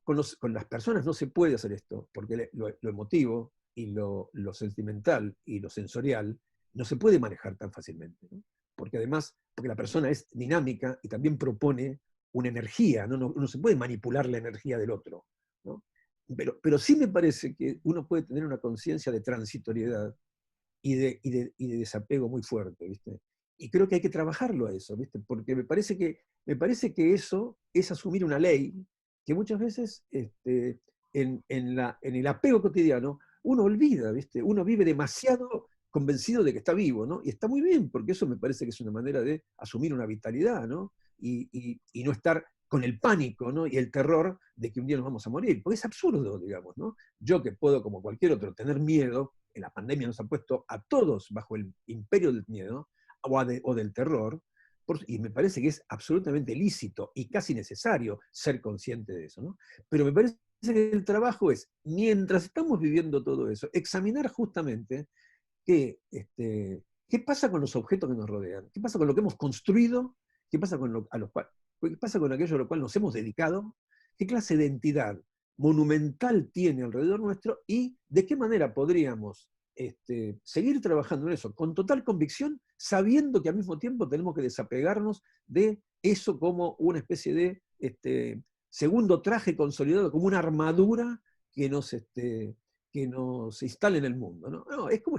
Con las personas no se puede hacer esto, porque lo emotivo y lo sentimental y lo sensorial no se puede manejar tan fácilmente, ¿no? Porque además, porque la persona es dinámica y también propone una energía, ¿no? No se puede manipular la energía del otro, ¿no? Pero sí me parece que uno puede tener una conciencia de transitoriedad y de desapego muy fuerte, ¿viste? Y creo que hay que trabajarlo a eso, ¿viste? Porque me parece que eso es asumir una ley que muchas veces en el apego cotidiano uno olvida, ¿viste? Uno vive demasiado convencido de que está vivo, ¿no? Y está muy bien, porque eso me parece que es una manera de asumir una vitalidad, ¿no? Y no estar con el pánico, ¿no? Y el terror de que un día nos vamos a morir, porque es absurdo, digamos, ¿no? Yo que puedo, como cualquier otro, tener miedo, en la pandemia nos ha puesto a todos bajo el imperio del miedo o del terror, y me parece que es absolutamente lícito y casi necesario ser consciente de eso, ¿no? Pero me parece que el trabajo es, mientras estamos viviendo todo eso, examinar justamente qué pasa con los objetos que nos rodean, qué pasa con lo que hemos construido, qué pasa qué pasa con aquello a lo cual nos hemos dedicado, qué clase de entidad monumental tiene alrededor nuestro y de qué manera podríamos seguir trabajando en eso con total convicción, sabiendo que al mismo tiempo tenemos que desapegarnos de eso como una especie de segundo traje consolidado, como una armadura que nos instala en el mundo, ¿no? No, es como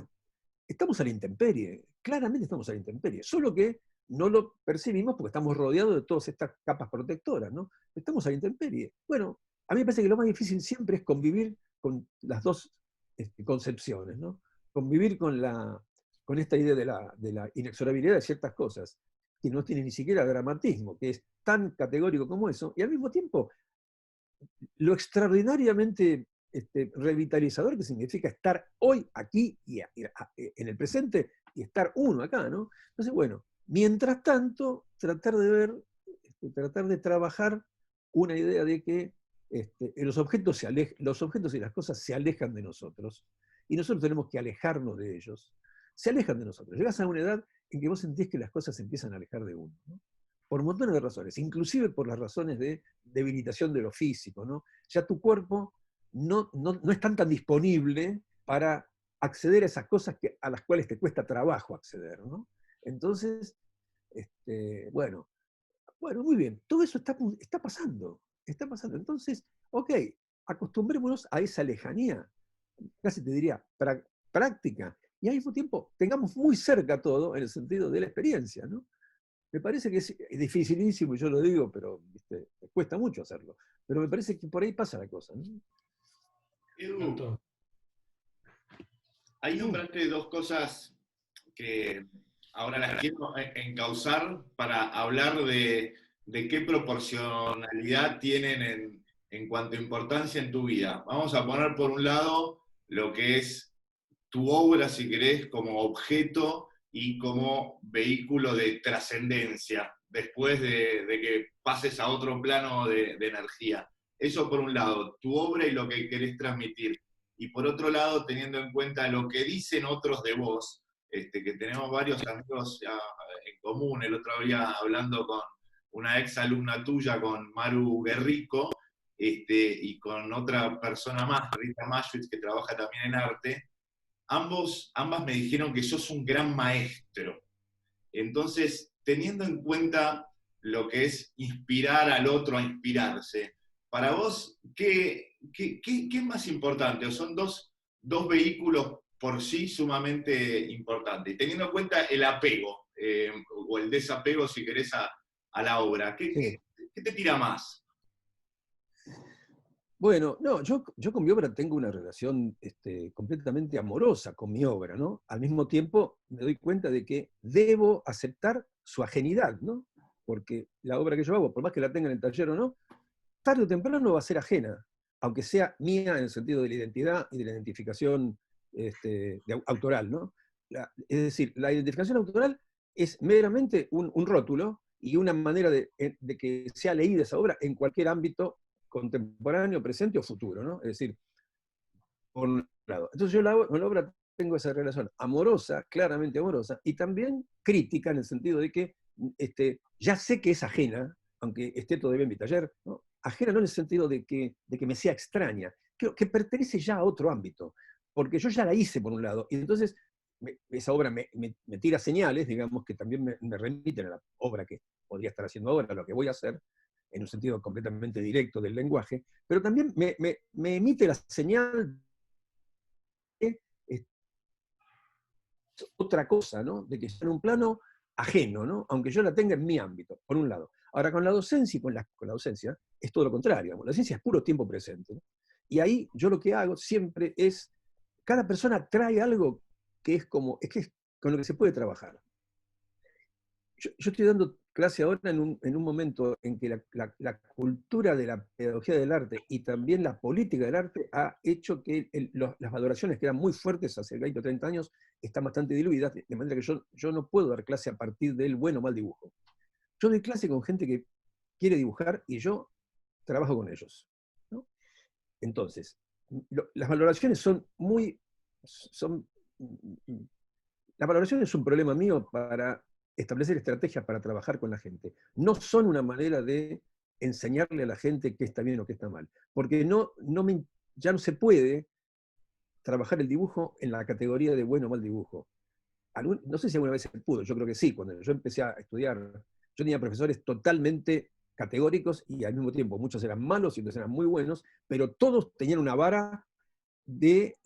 estamos a la intemperie, claramente estamos a la intemperie, solo que no lo percibimos porque estamos rodeados de todas estas capas protectoras, ¿no? Estamos a la intemperie. Bueno, a mí me parece que lo más difícil siempre es convivir con las dos concepciones, ¿no? Convivir con esta idea de la inexorabilidad de ciertas cosas, que no tiene ni siquiera dramatismo, que es tan categórico como eso, y al mismo tiempo lo extraordinariamente revitalizador que significa estar hoy aquí y en el presente y estar uno acá, ¿no? Entonces, bueno, mientras tanto, tratar de trabajar una idea de que los objetos y las cosas se alejan de nosotros y nosotros tenemos que alejarnos de ellos. Se alejan de nosotros. Llegas a una edad en que vos sentís que las cosas se empiezan a alejar de uno, ¿no? Por montones de razones, inclusive por las razones de debilitación de lo físico, ¿no? Ya tu cuerpo no están tan disponibles para acceder a esas cosas a las cuales te cuesta trabajo acceder, ¿no? Entonces, bueno, muy bien, todo eso está pasando, está pasando. Entonces, ok, acostumbrémonos a esa lejanía, casi te diría práctica, y al mismo tiempo tengamos muy cerca todo en el sentido de la experiencia, ¿no? Me parece que es dificilísimo, y yo lo digo, pero ¿viste? Cuesta mucho hacerlo. Pero me parece que por ahí pasa la cosa, ¿no? Edu, ahí nombraste dos cosas que ahora las quiero encauzar para hablar de qué proporcionalidad tienen en cuanto a importancia en tu vida. Vamos a poner por un lado lo que es tu obra, si querés, como objeto y como vehículo de trascendencia, después de que pases a otro plano de energía. Eso por un lado, tu obra y lo que querés transmitir. Y por otro lado, teniendo en cuenta lo que dicen otros de vos, que tenemos varios amigos en común, el otro día hablando con una ex alumna tuya, con Maru Guerrico, y con otra persona más, Rita Maschwitz, que trabaja también en arte, ambas me dijeron que sos un gran maestro. Entonces, teniendo en cuenta lo que es inspirar al otro a inspirarse, para vos, ¿qué es más importante? ¿O son dos vehículos por sí sumamente importantes? Teniendo en cuenta el apego, o el desapego, si querés, a la obra, Sí. ¿qué te tira más? Bueno, no, yo con mi obra tengo una relación completamente amorosa con mi obra, ¿no? Al mismo tiempo me doy cuenta de que debo aceptar su ajenidad, ¿no? Porque la obra que yo hago, por más que la tenga en el taller o no, tarde o temprano va a ser ajena, aunque sea mía en el sentido de la identidad y de la identificación autoral, ¿no? Es decir, la identificación autoral es meramente un rótulo y una manera de que sea leída esa obra en cualquier ámbito contemporáneo, presente o futuro, ¿no? Es decir, por un lado. Entonces yo con la obra tengo esa relación amorosa, claramente amorosa, y también crítica en el sentido de que ya sé que es ajena, aunque esté todavía en mi taller, ¿no? Ajena no en el sentido de que me sea extraña, creo que pertenece ya a otro ámbito, porque yo ya la hice por un lado, y entonces esa obra me tira señales, digamos, que también me remiten a la obra que podría estar haciendo ahora, a lo que voy a hacer, en un sentido completamente directo del lenguaje, pero también me emite la señal de otra cosa, ¿no? De que está en un plano ajeno, ¿no? Aunque yo la tenga en mi ámbito, por un lado. Ahora, con la docencia y con la docencia es todo lo contrario. La docencia es puro tiempo presente, ¿no? Y ahí yo lo que hago siempre es, cada persona trae algo que es con lo que se puede trabajar. Yo estoy dando clase ahora en un momento en que la cultura de la pedagogía del arte y también la política del arte ha hecho que las valoraciones que eran muy fuertes hace 20 o 30 años están bastante diluidas, de manera que yo no puedo dar clase a partir del buen o mal dibujo. Yo doy clase con gente que quiere dibujar y yo trabajo con ellos, ¿no? Entonces, las valoraciones son, la valoración es un problema mío para establecer estrategias para trabajar con la gente. No son una manera de enseñarle a la gente qué está bien o qué está mal. Porque ya no se puede trabajar el dibujo en la categoría de bueno o mal dibujo. No sé si alguna vez se pudo, yo creo que sí. Cuando yo empecé a estudiar, yo tenía profesores totalmente categóricos y al mismo tiempo muchos eran malos y otros eran muy buenos, pero todos tenían una vara te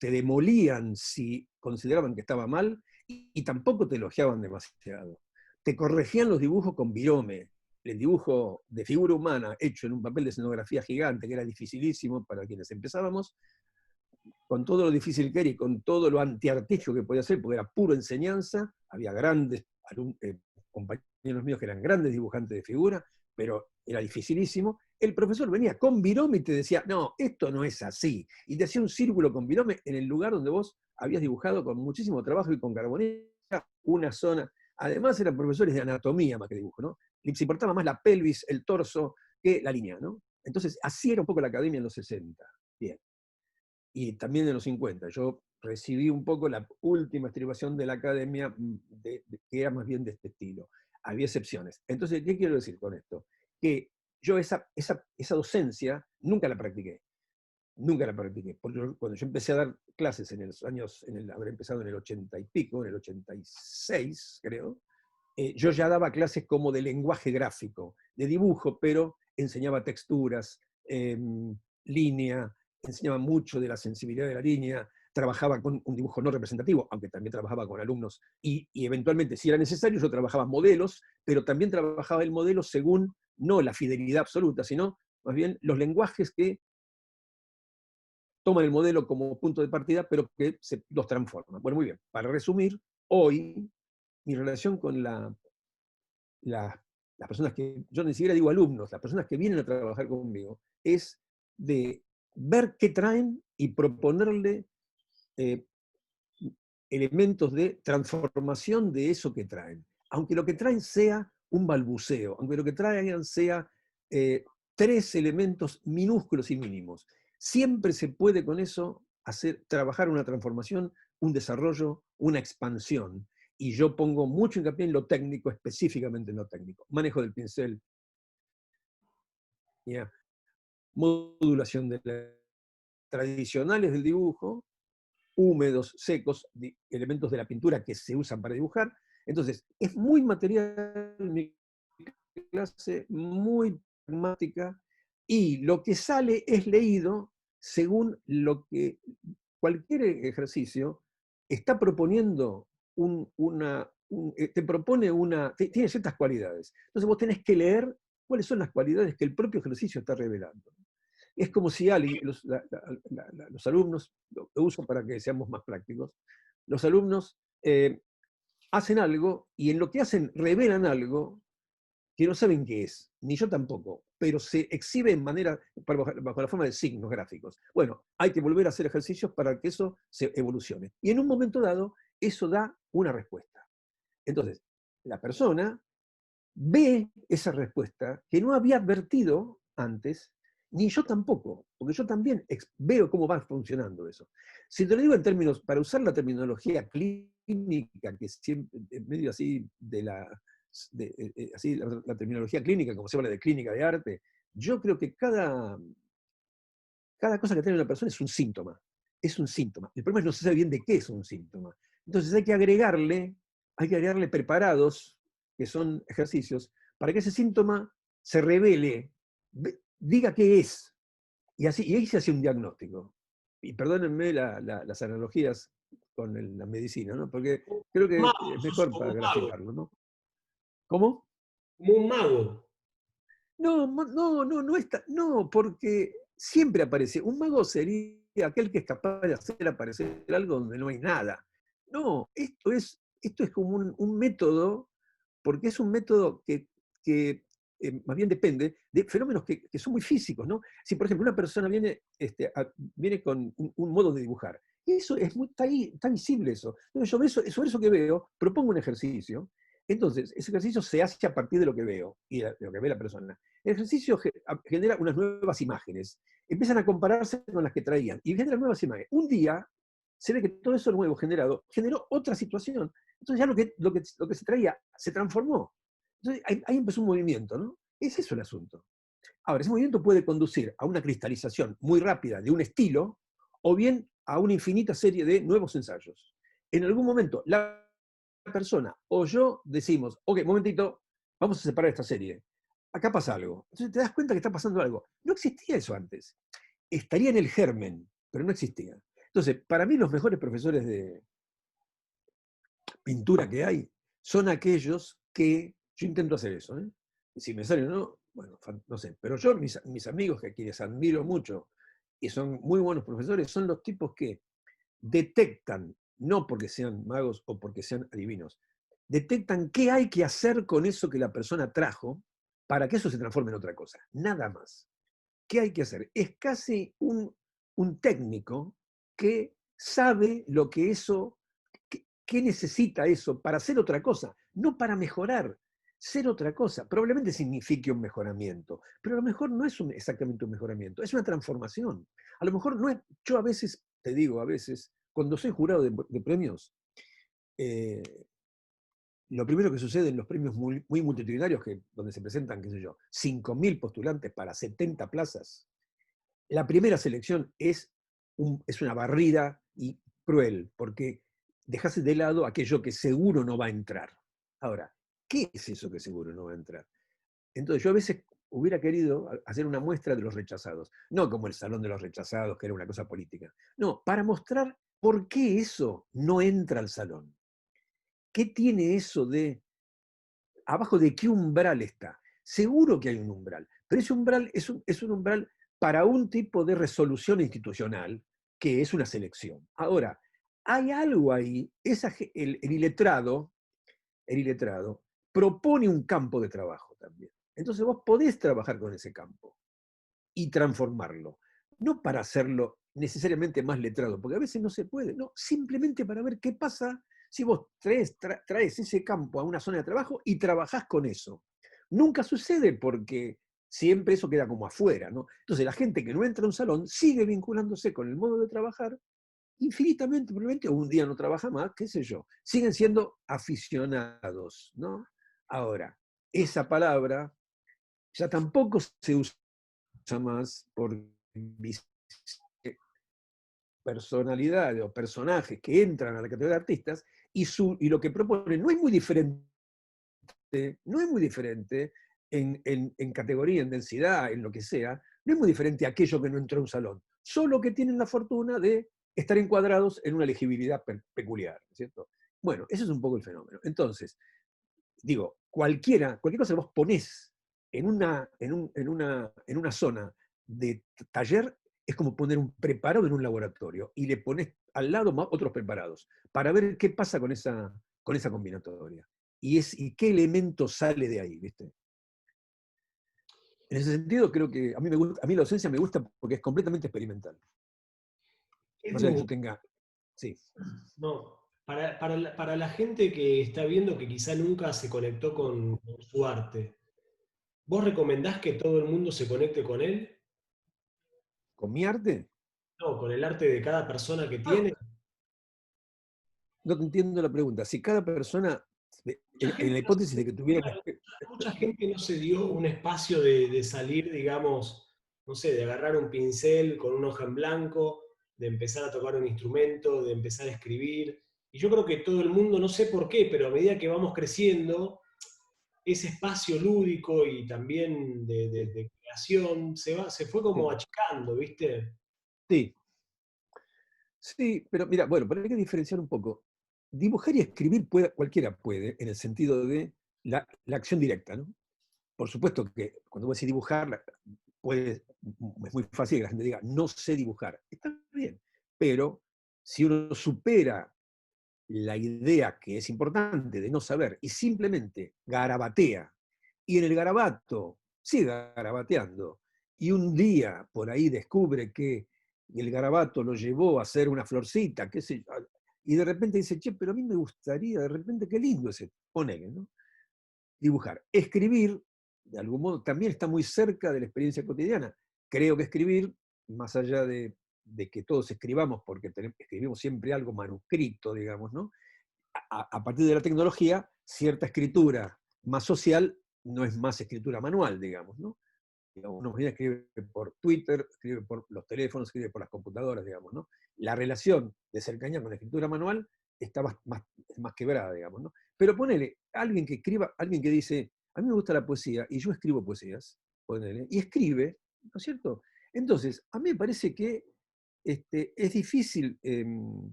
demolían si consideraban que estaba mal y tampoco te elogiaban demasiado. Te corregían los dibujos con virome, el dibujo de figura humana hecho en un papel de escenografía gigante, que era dificilísimo para quienes empezábamos, con todo lo difícil que era y con todo lo antiartístico que podía ser, porque era puro enseñanza, había grandes compañeros míos que eran grandes dibujantes de figura, pero era dificilísimo. El profesor venía con virome y te decía, no, esto no es así. Y te hacía un círculo con virome en el lugar donde vos habías dibujado con muchísimo trabajo y con carbonilla una zona. Además eran profesores de anatomía más que dibujo, ¿no? Les importaba más la pelvis, el torso, que la línea, ¿no? Entonces, así era un poco la academia en los 60. Bien. Y también en los 50. Yo recibí un poco la última estribación de la academia, que era más bien de este estilo. Había excepciones. Entonces, ¿qué quiero decir con esto? Que yo esa docencia nunca la practiqué. nunca la practiqué. Porque cuando yo empecé a dar clases en los años, habré empezado en el 80 y pico, en el 86, creo, yo ya daba clases como de lenguaje gráfico, de dibujo, pero enseñaba texturas, línea, enseñaba mucho de la sensibilidad de la línea, trabajaba con un dibujo no representativo, aunque también trabajaba con alumnos, y eventualmente, si era necesario, yo trabajaba modelos, pero también trabajaba el modelo según, no la fidelidad absoluta, sino más bien los lenguajes que toman el modelo como punto de partida, pero que los transforman. Bueno, muy bien. Para resumir, hoy mi relación con las personas que, yo ni siquiera digo alumnos, las personas que vienen a trabajar conmigo, es de ver qué traen y proponerle elementos de transformación de eso que traen. Aunque lo que traen sea un balbuceo, aunque lo que traigan sea 3 elementos minúsculos y mínimos. Siempre se puede con eso trabajar una transformación, un desarrollo, una expansión. Y yo pongo mucho hincapié en lo técnico, específicamente en lo técnico. Manejo del pincel, ¿ya? Modulación de las tradicionales del dibujo, húmedos, secos, elementos de la pintura que se usan para dibujar. Entonces, es muy material mi clase, muy pragmática, y lo que sale es leído según lo que cualquier ejercicio está proponiendo te propone tiene ciertas cualidades. Entonces vos tenés que leer cuáles son las cualidades que el propio ejercicio está revelando. Es como si los alumnos, lo uso para que seamos más prácticos, los alumnos hacen algo y en lo que hacen revelan algo que no saben qué es, ni yo tampoco, pero se exhibe bajo la forma de signos gráficos. Bueno, hay que volver a hacer ejercicios para que eso se evolucione. Y en un momento dado, eso da una respuesta. Entonces, la persona ve esa respuesta que no había advertido antes, ni yo tampoco, porque yo también veo cómo va funcionando eso. Si te lo digo en términos, para usar la terminología clínica, que siempre, en medio así de así la terminología clínica, como se habla de clínica de arte, yo creo que cada cosa que tiene una persona es un síntoma. Es un síntoma. El problema es que no se sabe bien de qué es un síntoma. Entonces hay que agregarle preparados, que son ejercicios, para que ese síntoma se revele, diga qué es. Y ahí se hace un diagnóstico. Y perdónenme las analogías con la medicina, ¿no? Porque creo que Mago, es sos mejor como para un mago. graficarlo, ¿no? ¿Cómo? Como un mago. No, no, porque siempre aparece. Un mago sería aquel que es capaz de hacer aparecer algo donde no hay nada. No, esto es como un método, porque es un método que más bien depende de fenómenos que son muy físicos, ¿no? Si, por ejemplo, una persona viene con un modo de dibujar, y eso está ahí, está visible eso. Entonces, sobre eso que veo, propongo un ejercicio. Entonces, ese ejercicio se hace a partir de lo que veo y de lo que ve la persona. El ejercicio genera unas nuevas imágenes. Empiezan a compararse con las que traían y generan nuevas imágenes. Un día se ve que todo eso nuevo generó otra situación. Entonces ya lo que se traía se transformó. Entonces ahí empezó un movimiento, ¿no? Es eso el asunto. Ahora, ese movimiento puede conducir a una cristalización muy rápida de un estilo o bien a una infinita serie de nuevos ensayos. En algún momento, la persona o yo decimos, ok, momentito, vamos a separar esta serie. Acá pasa algo. Entonces te das cuenta que está pasando algo. No existía eso antes. Estaría en el germen, pero no existía. Entonces, para mí los mejores profesores de pintura que hay son aquellos que, yo intento hacer eso, ¿eh? Y si me sale o no, bueno, no sé, pero yo, mis amigos, que a quienes admiro mucho y son muy buenos profesores, son los tipos que detectan, no porque sean magos o porque sean adivinos, detectan qué hay que hacer con eso que la persona trajo para que eso se transforme en otra cosa. Nada más. ¿Qué hay que hacer? Es casi un técnico que sabe lo que eso, qué necesita eso para hacer otra cosa, no para mejorar. Ser otra cosa probablemente signifique un mejoramiento, pero a lo mejor no es exactamente un mejoramiento, es una transformación. A lo mejor no es, yo a veces, te digo, a veces, cuando soy jurado de premios, eh, lo primero que sucede en los premios muy multitudinarios, donde se presentan, qué sé yo, 5.000 postulantes para 70 plazas, la primera selección es una barrida y cruel, porque dejas de lado aquello que seguro no va a entrar. Ahora, ¿qué es eso que seguro no va a entrar? Entonces yo a veces hubiera querido hacer una muestra de los rechazados, no como el Salón de los Rechazados, que era una cosa política, no, para mostrar por qué eso no entra al salón. ¿Qué tiene eso de, abajo de qué umbral está? Seguro que hay un umbral, pero ese umbral es un umbral para un tipo de resolución institucional, que es una selección. Ahora, hay algo ahí, el iletrado propone un campo de trabajo también. Entonces vos podés trabajar con ese campo y transformarlo. No para hacerlo necesariamente más letrado, porque a veces no se puede, no, simplemente para ver qué pasa si vos traes ese campo a una zona de trabajo y trabajás con eso. Nunca sucede porque siempre eso queda como afuera, ¿no? Entonces la gente que no entra a un salón sigue vinculándose con el modo de trabajar infinitamente, probablemente, o un día no trabaja más, qué sé yo. Siguen siendo aficionados, ¿no? Ahora, esa palabra ya tampoco se usa más por personalidades o personajes que entran a la categoría de artistas y lo que proponen no es muy diferente, no es muy diferente en categoría, en densidad, en lo que sea, no es muy diferente a aquello que no entró a un salón, solo que tienen la fortuna de estar encuadrados en una legibilidad peculiar, ¿cierto? Bueno, ese es un poco el fenómeno. Entonces, digo, cualquier cosa que vos ponés en una zona de taller es como poner un preparado en un laboratorio y le pones al lado otros preparados para ver qué pasa con esa combinatoria y qué elemento sale de ahí, ¿viste? En ese sentido, creo que a mí la docencia me gusta porque es completamente experimental. Más allá de que yo tenga. Sí. No, para la gente que está viendo que quizá nunca se conectó con su arte, ¿vos recomendás que todo el mundo se conecte con él? ¿Con mi arte? No, con el arte de cada persona que Ah, tiene. no te entiendo la pregunta. Si cada persona, Mucha en gente la no hipótesis se, de que tuviera claro, que. mucha gente no se dio un espacio de salir, digamos, no sé, de agarrar un pincel con una hoja en blanco, de empezar a tocar un instrumento, de empezar a escribir. Y yo creo que todo el mundo, no sé por qué, pero a medida que vamos creciendo, ese espacio lúdico y también de creación se fue como Sí, achicando, ¿viste? sí, sí, pero mira, bueno, pero hay que diferenciar un poco. Dibujar y escribir cualquiera puede, en el sentido de la acción directa, ¿no? Por supuesto que cuando vos decís dibujar, es muy fácil que la gente diga, no sé dibujar. Está bien, pero si uno supera la idea que es importante de no saber y simplemente garabatea, y en el garabato sigue garabateando, y un día por ahí descubre que el garabato lo llevó a hacer una florcita, qué sé yo, y de repente dice, che, pero a mí me gustaría, de repente, qué lindo ese, ponele, ¿no? Dibujar. Escribir, de algún modo, también está muy cerca de la experiencia cotidiana. Creo que escribir, más allá de que todos escribamos, porque escribimos siempre algo manuscrito, digamos, ¿no? A partir de la tecnología, cierta escritura más social no es más escritura manual, digamos, ¿no? Uno escribe por Twitter, escribe por los teléfonos, escribe por las computadoras, digamos, ¿no? La relación de cercanía con la escritura manual está más quebrada, digamos, ¿no? Pero ponele, alguien que escriba, alguien que dice, a mí me gusta la poesía y yo escribo poesías, ponele, y escribe, ¿no es cierto? Entonces, a mí me parece que es difícil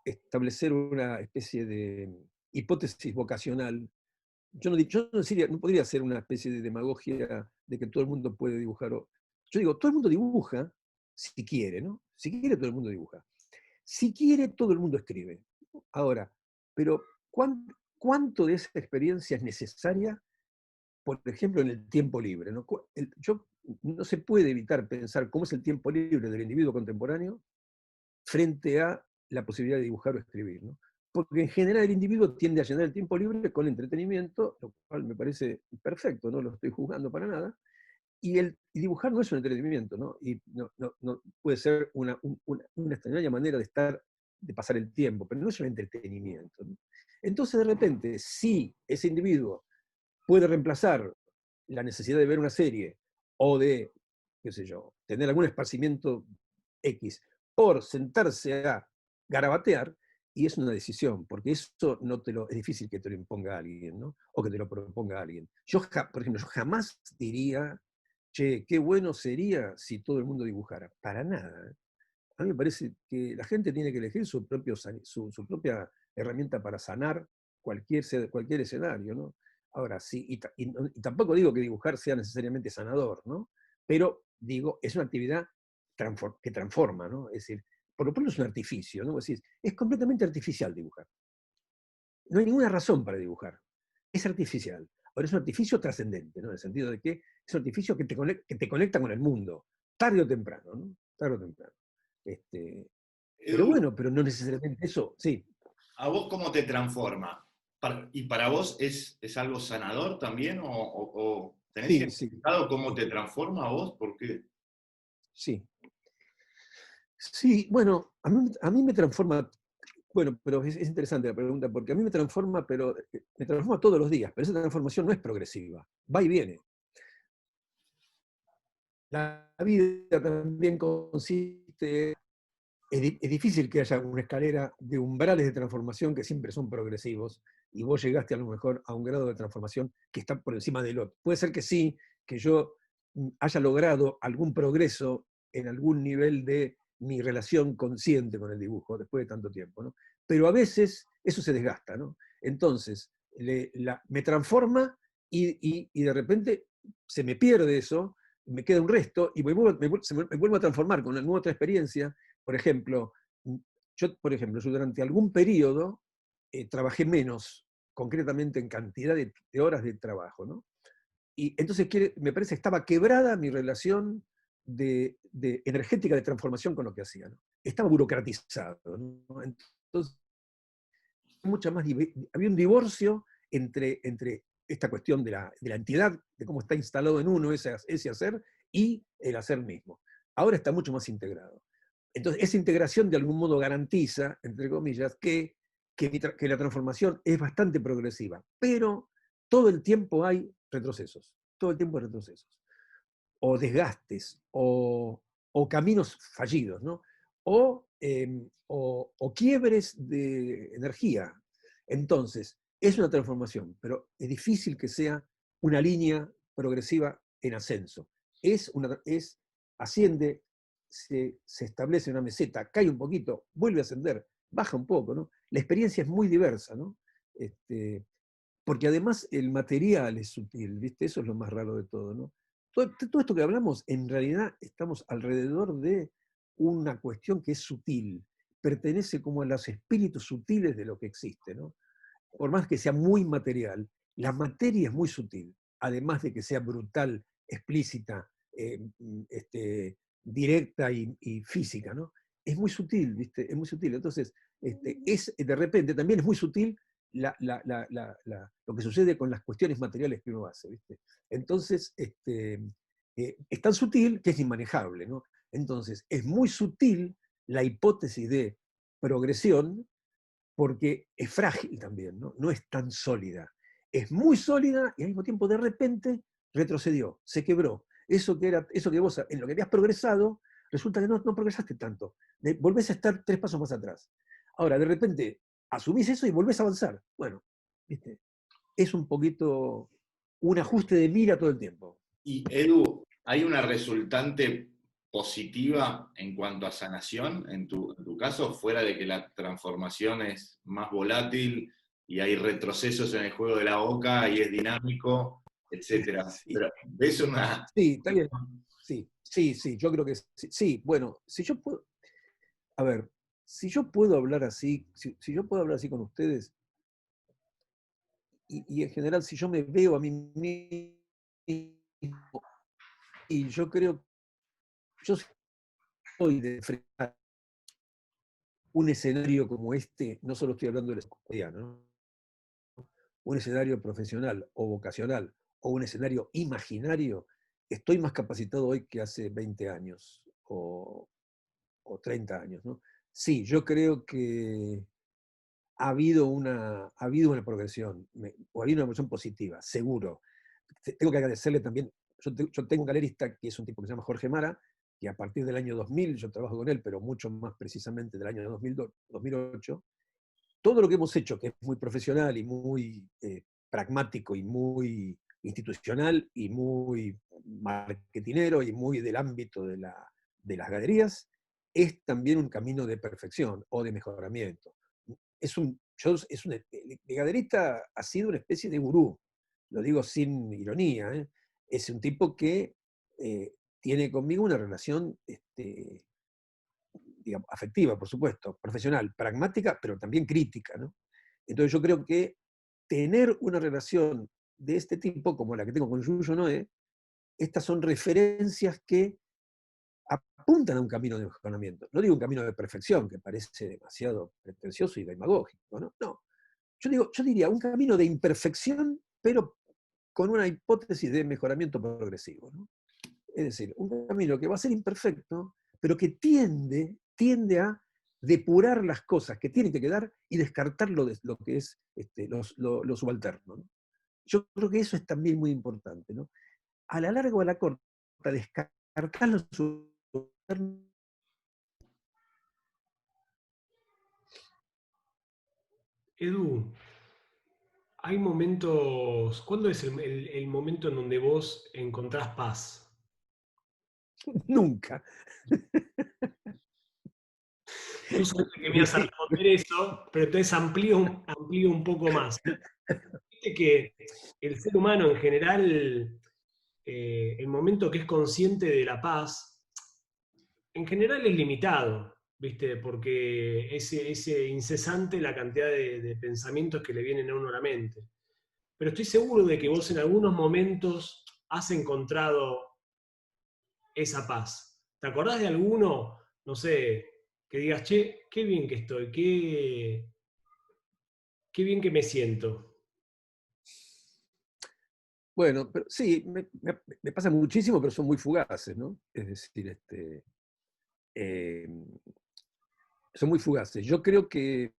establecer una especie de hipótesis vocacional. Yo no podría hacer una especie de demagogia de que todo el mundo puede dibujar. Yo digo, todo el mundo dibuja si quiere, ¿no? Si quiere, todo el mundo dibuja. Si quiere, todo el mundo escribe. Ahora, pero ¿cuánto de esa experiencia es necesaria, por ejemplo, en el tiempo libre? ¿No? No se puede evitar pensar cómo es el tiempo libre del individuo contemporáneo frente a la posibilidad de dibujar o escribir, ¿no? Porque en general el individuo tiende a llenar el tiempo libre con entretenimiento, lo cual me parece perfecto, no lo estoy juzgando para nada, y dibujar no es un entretenimiento, ¿no? Y no puede ser una extraordinaria manera de pasar el tiempo, pero no es un entretenimiento, ¿no? Entonces, de repente, si ese individuo puede reemplazar la necesidad de ver una serie o de qué sé yo, tener algún esparcimiento X, por sentarse a garabatear, y es una decisión, porque eso no es difícil que te lo imponga alguien, ¿no? O que te lo proponga alguien. Por ejemplo, yo jamás diría, che, qué bueno sería si todo el mundo dibujara. Para nada. A mí me parece que la gente tiene que elegir su propia herramienta para sanar cualquier escenario, ¿no? Ahora, sí, y tampoco digo que dibujar sea necesariamente sanador, ¿no? Pero digo, es una actividad que transforma, ¿no? Es decir, por lo pronto es un artificio, ¿no? Es decir, es completamente artificial dibujar. No hay ninguna razón para dibujar. Es artificial. Ahora es un artificio trascendente, ¿no? En el sentido de que es un artificio que te conecta con el mundo, tarde o temprano, ¿no? Tarde o temprano. Pero Edu, bueno, pero no necesariamente eso, sí. ¿a vos cómo te transforma? ¿Y para vos es algo sanador también? ¿O tenés Sí, sí, identificado cómo te transforma a vos? ¿Por qué? sí. Sí, bueno, a mí me transforma, bueno, pero es interesante la pregunta, porque a mí me transforma, pero me transforma todos los días, pero esa transformación no es progresiva, va y viene. La vida también consiste, es difícil que haya una escalera de umbrales de transformación que siempre son progresivos, y vos llegaste a lo mejor a un grado de transformación que está por encima del otro. Puede ser que sí, que yo haya logrado algún progreso en algún nivel de mi relación consciente con el dibujo después de tanto tiempo, ¿no? Pero a veces eso se desgasta, ¿no? Entonces, me transforma y de repente se me pierde eso, me queda un resto y me vuelvo a transformar con alguna otra experiencia. Por ejemplo, yo durante algún periodo trabajé menos, concretamente en cantidad de horas de trabajo, ¿no? Y entonces me parece que estaba quebrada mi relación energética de transformación con lo que hacía, ¿no? Estaba burocratizado, ¿no? Entonces, había un divorcio entre esta cuestión de la entidad, de cómo está instalado en uno ese hacer, y el hacer mismo. Ahora está mucho más integrado. Entonces, esa integración de algún modo garantiza, entre comillas, que la transformación es bastante progresiva, pero todo el tiempo hay retrocesos, todo el tiempo hay retrocesos, o desgastes, o caminos fallidos, ¿no? O quiebres de energía. Entonces, es una transformación, pero es difícil que sea una línea progresiva en ascenso. Asciende, se establece una meseta, cae un poquito, vuelve a ascender, baja un poco, ¿no? La experiencia es muy diversa, ¿no? Porque además el material es sutil, ¿viste? Eso es lo más raro de todo, ¿no? Todo esto que hablamos, en realidad estamos alrededor de una cuestión que es sutil, pertenece como a los espíritus sutiles de lo que existe, ¿no? Por más que sea muy material, la materia es muy sutil, además de que sea brutal, explícita, directa y física, ¿no? Es muy sutil, ¿viste? Es muy sutil. Entonces, de repente también es muy sutil lo que sucede con las cuestiones materiales que uno hace, ¿viste? Entonces, es tan sutil que es inmanejable, ¿no? Entonces, es muy sutil la hipótesis de progresión, porque es frágil también, ¿no? No es tan sólida. Es muy sólida y al mismo tiempo de repente retrocedió, se quebró. Eso que vos en lo que habías progresado, resulta que no progresaste tanto. Volvés a estar 3 pasos más atrás. Ahora, de repente, asumís eso y volvés a avanzar. Bueno, ¿viste? Es un poquito un ajuste de mira todo el tiempo. Y Edu, ¿hay una resultante positiva en cuanto a sanación en tu caso, fuera de que la transformación es más volátil y hay retrocesos en el juego de la boca y es dinámico, etcétera? Sí, Pero ¿ves una... sí, está bien. Sí, yo creo que sí. Sí, bueno, si yo puedo, a ver, si yo puedo hablar así, si yo puedo hablar así con ustedes, y en general si yo me veo a mí mismo, y yo creo, yo soy de enfrentar un escenario como este, no solo estoy hablando del cotidiano, ¿no? Un escenario profesional o vocacional, o un escenario imaginario, estoy más capacitado hoy que hace 20 años, o 30 años, ¿no? Sí, yo creo que ha habido una progresión, o ha habido una progresión positiva, seguro. Tengo que agradecerle también, yo tengo un galerista que es un tipo que se llama Jorge Mara, que a partir del año 2000, yo trabajo con él, pero mucho más precisamente del año 2008, todo lo que hemos hecho, que es muy profesional y muy pragmático y muy institucional y muy marketinero y muy del ámbito de las galerías, es también un camino de perfección o de mejoramiento. El galerista ha sido una especie de gurú, lo digo sin ironía, ¿eh? Es un tipo que tiene conmigo una relación digamos, afectiva, por supuesto, profesional, pragmática, pero también crítica, ¿no? Entonces yo creo que tener una relación de este tipo, como la que tengo con Yuyo Noé, estas son referencias que apuntan a un camino de mejoramiento. No digo un camino de perfección, que parece demasiado pretencioso y demagógico, ¿no? No. Yo diría un camino de imperfección, pero con una hipótesis de mejoramiento progresivo, ¿no? Es decir, un camino que va a ser imperfecto, pero que tiende a depurar las cosas que tienen que quedar y descartar lo que es lo subalterno, ¿no? Yo creo que eso es también muy importante, ¿no? A la larga o a la corta, descartar lo subalterno. Edu, hay momentos, ¿cuándo es el momento en donde vos encontrás paz? Nunca. Tú sabes que me ibas a responder eso, pero entonces amplío un poco más. Viste que el ser humano en general, el momento que es consciente de la paz, en general es limitado, ¿viste? Porque es incesante la cantidad de pensamientos que le vienen a uno a la mente. Pero estoy seguro de que vos en algunos momentos has encontrado esa paz. ¿Te acordás de alguno, no sé, que digas, che, qué bien que estoy, qué bien que me siento? Bueno, pero sí, me pasa muchísimo, pero son muy fugaces, ¿no? Es decir, eh, son muy fugaces. Yo creo que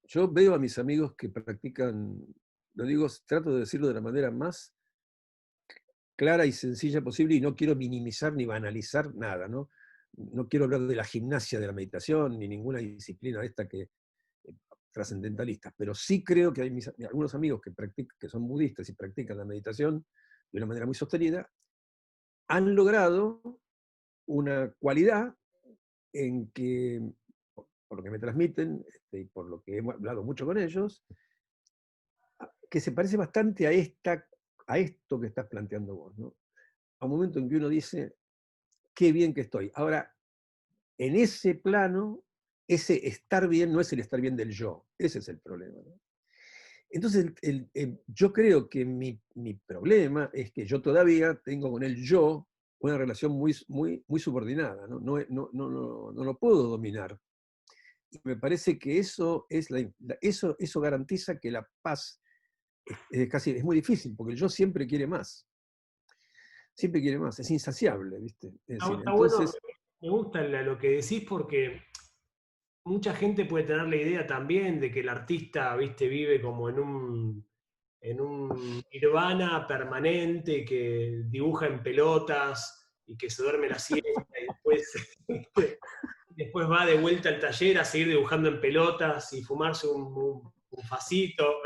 yo veo a mis amigos que practican, lo digo, trato de decirlo de la manera más clara y sencilla posible y no quiero minimizar ni banalizar nada, ¿no? No quiero hablar de la gimnasia de la meditación ni ninguna disciplina de esta que trascendentalistas, pero sí creo que hay algunos amigos que son budistas y practican la meditación de una manera muy sostenida, han logrado una cualidad en que, por lo que me transmiten y por lo que he hablado mucho con ellos, que se parece bastante a esto que estás planteando vos, ¿no? A un momento en que uno dice, qué bien que estoy. Ahora, en ese plano, ese estar bien no es el estar bien del yo, ese es el problema, ¿no? Entonces, yo creo que mi problema es que yo todavía tengo con el yo una relación muy subordinada, ¿no? No lo puedo dominar. Y me parece que eso garantiza que la paz es muy difícil, porque el yo siempre quiere más, es insaciable, ¿viste? Es decir, Está bueno, entonces, me gusta lo que decís porque mucha gente puede tener la idea también de que el artista, viste, vive como en un nirvana permanente, que dibuja en pelotas y que se duerme la siesta y después, después va de vuelta al taller a seguir dibujando en pelotas y fumarse un facito.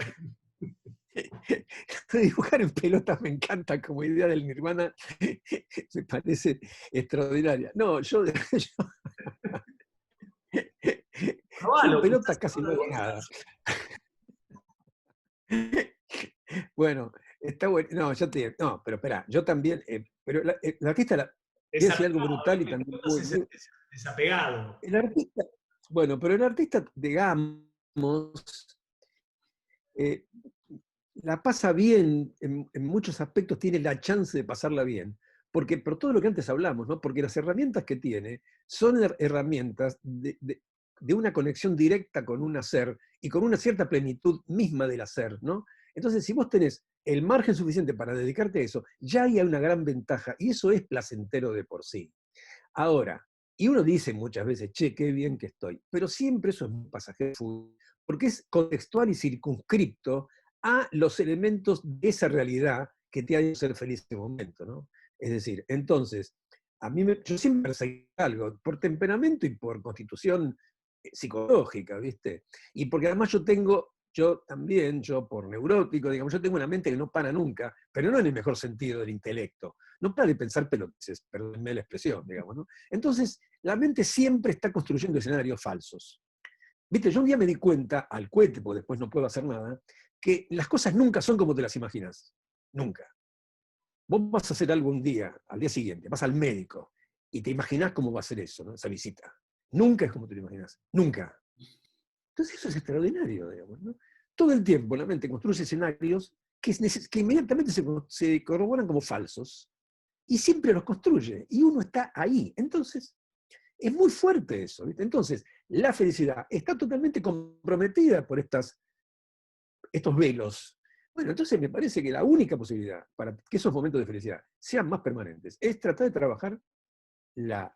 dibujar en pelotas me encanta como idea del nirvana, me parece extraordinaria. No, yo en Probalo, pelotas quizás casi no uno hago nada. Bueno, está bueno. No, yo te no, pero espera, yo también, pero el artista, voy a decir algo desapegado, brutal y ¿viste? también Entonces desapegado. el artista, bueno, pero el artista, digamos, eh, la pasa bien, en muchos aspectos tiene la chance de pasarla bien, porque por todo lo que antes hablamos, ¿no? Porque las herramientas que tiene son herramientas de una conexión directa con un hacer y con una cierta plenitud misma del hacer, ¿no? Entonces, si vos tenés el margen suficiente para dedicarte a eso, ya hay una gran ventaja y eso es placentero de por sí. Ahora, y uno dice muchas veces, che, qué bien que estoy, pero siempre eso es un pasajero, porque es contextual y circunscripto a los elementos de esa realidad que te ha hecho ser feliz en ese momento, ¿no? Es decir, entonces, yo siempre perseguí algo, por temperamento y por constitución psicológica, ¿viste? Y porque además yo por neurótico, digamos, yo tengo una mente que no para nunca, pero no en el mejor sentido del intelecto. No para de pensar pelotudeces, perdónenme la expresión, digamos, ¿no? Entonces, la mente siempre está construyendo escenarios falsos. Viste, yo un día me di cuenta, al cohete, porque después no puedo hacer nada, que las cosas nunca son como te las imaginas. Nunca. Vos vas a hacer algo un día, al día siguiente, vas al médico, y te imaginás cómo va a ser eso, ¿no? Esa visita. Nunca es como te lo imaginas. Nunca. Entonces eso es extraordinario, digamos, ¿no? Todo el tiempo la mente construye escenarios que inmediatamente se corroboran como falsos, y siempre los construye, y uno está ahí. Entonces, es muy fuerte eso, ¿viste? Entonces, la felicidad está totalmente comprometida por estos velos. Bueno, entonces me parece que la única posibilidad para que esos momentos de felicidad sean más permanentes es tratar de trabajar la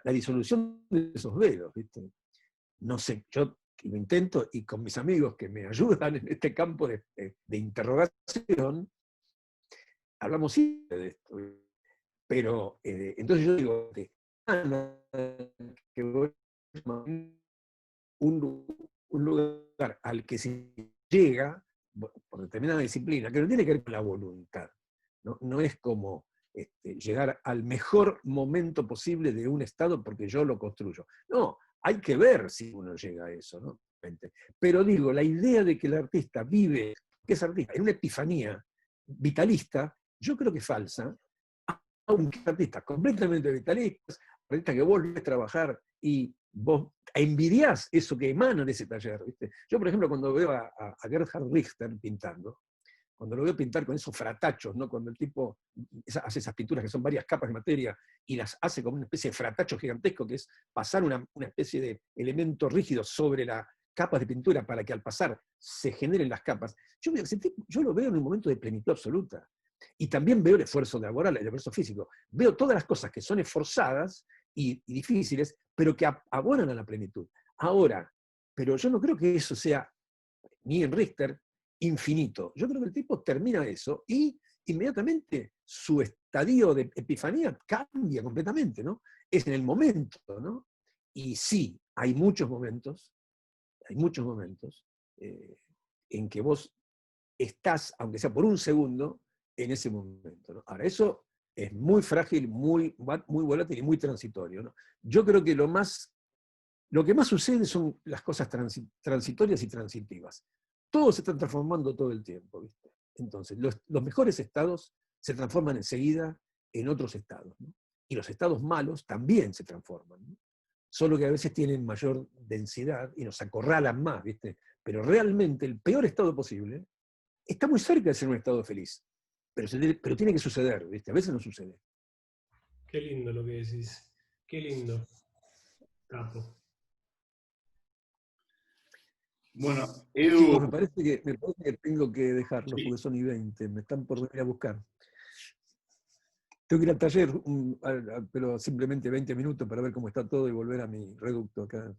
disolución de esos velos, ¿viste? No sé, yo lo intento y con mis amigos que me ayudan en este campo de interrogación, hablamos siempre de esto. Pero entonces yo digo que un lugar al que se llega por determinada disciplina, que no tiene que ver con la voluntad, no es como llegar al mejor momento posible de un estado porque yo lo construyo. No, hay que ver si uno llega a eso, ¿no? Pero digo, la idea de que el artista vive, que es artista, en una epifanía vitalista, yo creo que es falsa, aunque artistas completamente vitalistas, artistas que vos ves trabajar y vos envidiás eso que emana de ese taller, ¿viste? Yo, por ejemplo, cuando veo a Gerhard Richter pintando, cuando lo veo pintar con esos fratachos, ¿no? Cuando el tipo hace esas pinturas que son varias capas de materia y las hace como una especie de fratacho gigantesco, que es pasar una especie de elemento rígido sobre la capa de pintura para que al pasar se generen las capas. Yo lo veo en un momento de plenitud absoluta. Y también veo el esfuerzo laboral, el esfuerzo físico. Veo todas las cosas que son esforzadas y difíciles, pero que abonan a la plenitud. Ahora, pero yo no creo que eso sea, ni en Richter, infinito. Yo creo que el tipo termina eso y inmediatamente su estadio de epifanía cambia completamente, ¿no? Es en el momento, ¿no? Y sí, hay muchos momentos en que vos estás, aunque sea por un segundo, en ese momento, ¿no? Ahora, eso es muy frágil, muy volátil y muy transitorio, ¿no? Yo creo que lo que más sucede son las cosas transitorias y transitivas. Todo se está transformando todo el tiempo, ¿viste? Entonces, los mejores estados se transforman enseguida en otros estados, ¿no? Y los estados malos también se transforman, ¿no? Solo que a veces tienen mayor densidad y nos acorralan más, ¿viste? Pero realmente el peor estado posible está muy cerca de ser un estado feliz, pero tiene que suceder, ¿viste? A veces no sucede. Qué lindo lo que decís. Qué lindo. Capo. Bueno, Chicos, Edu. me parece que tengo que dejarlos Sí. porque son y 20, me están por venir a buscar. Tengo que ir al taller, pero simplemente 20 minutos para ver cómo está todo y volver a mi reducto acá.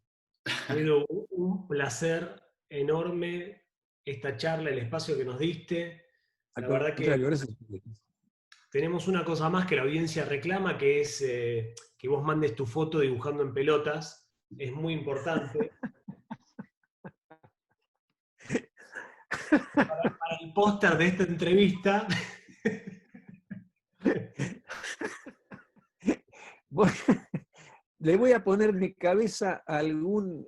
Edu, un placer enorme esta charla, el espacio que nos diste. Al La verdad que contrario, gracias. tenemos una cosa más que la audiencia reclama, que es que vos mandes tu foto dibujando en pelotas. Es muy importante. Para el póster de esta entrevista. Le voy a poner mi cabeza a algún,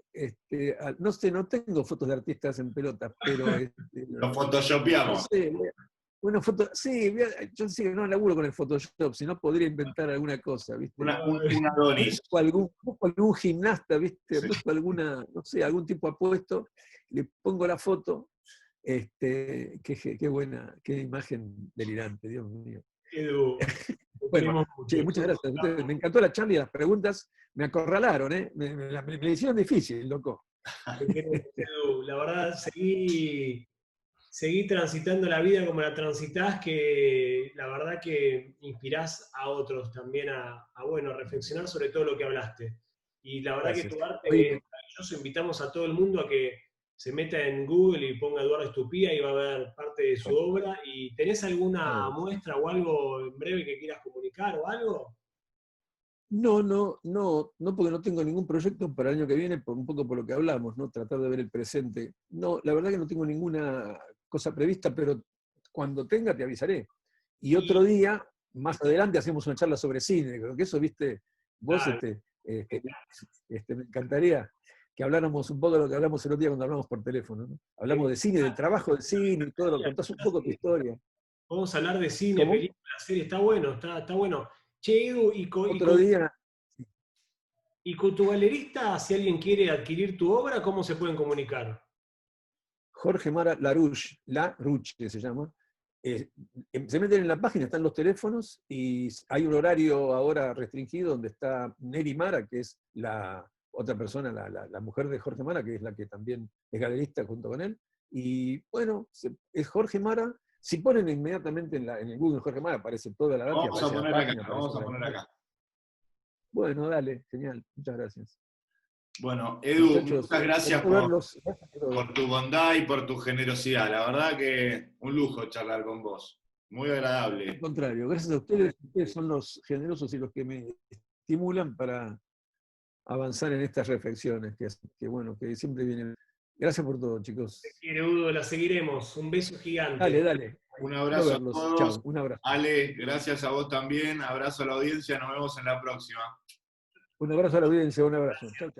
no sé, no tengo fotos de artistas en pelotas, pero Lo no photoshopeamos. sé, una foto, sí, yo sí que no laburo con el Photoshop, si no podría inventar alguna cosa, ¿viste? Un Adonis. Busco algún gimnasta, ¿viste? Sí. Busco alguna, no sé, algún tipo apuesto, le pongo la foto, qué buena, qué imagen delirante, Dios mío. Edu, te Bueno, queremos mucho. muchas gracias. Me encantó la charla y las preguntas me acorralaron, ¿eh? Me hicieron difícil, loco. Te queremos, Edu. La verdad, seguí transitando la vida como la transitas, que la verdad que inspirás a otros también bueno, reflexionar sobre todo lo que hablaste. Y la verdad que Gracias. tu arte es Oye, maravilloso. Invitamos a todo el mundo a que se meta en Google y ponga Eduardo Estupía y va a ver parte de su obra. ¿Y tenés alguna muestra o algo en breve que quieras comunicar o algo? No, porque no tengo ningún proyecto para el año que viene, un poco por lo que hablamos, ¿no? Tratar de ver el presente. No, la verdad que no tengo ninguna cosa prevista, pero cuando tenga te avisaré. Y otro día, más adelante, hacemos una charla sobre cine. Creo que eso, viste, vos Claro. me encantaría que habláramos un poco de lo que hablamos el otro día cuando hablamos por teléfono, ¿no? Hablamos de cine, del trabajo del cine y todo, contás un poco tu historia. Vamos a hablar de cine, ¿Cómo? películas, series, está bueno, está bueno. Che, Edu, Otro día, y con tu galerista, si alguien quiere adquirir tu obra, ¿cómo se pueden comunicar? Jorge Mara Larouche que se llama. Se meten en la página, están los teléfonos y hay un horario ahora restringido donde está Neri Mara, que es la otra persona, la mujer de Jorge Mara, que es la que también es galerista junto con él. Y bueno, es Jorge Mara. Si ponen inmediatamente en el Google Jorge Mara, aparece toda la data. Vamos a poner acá, vamos a poner acá. Bueno, dale, genial, muchas gracias. Bueno, Edu, Muchachos, muchas gracias por tu bondad y por tu generosidad. La verdad que un lujo charlar con vos. Muy agradable. Al contrario, gracias a ustedes. Ustedes son los generosos y los que me estimulan para avanzar en estas reflexiones, que siempre vienen. Gracias por todo, chicos. Te quiero, Udo, la seguiremos. Un beso gigante. Dale. Un abrazo a todos. Chau, un abrazo. Ale, gracias a vos también. Abrazo a la audiencia. Nos vemos en la próxima. Un abrazo a la audiencia, un abrazo. Chau.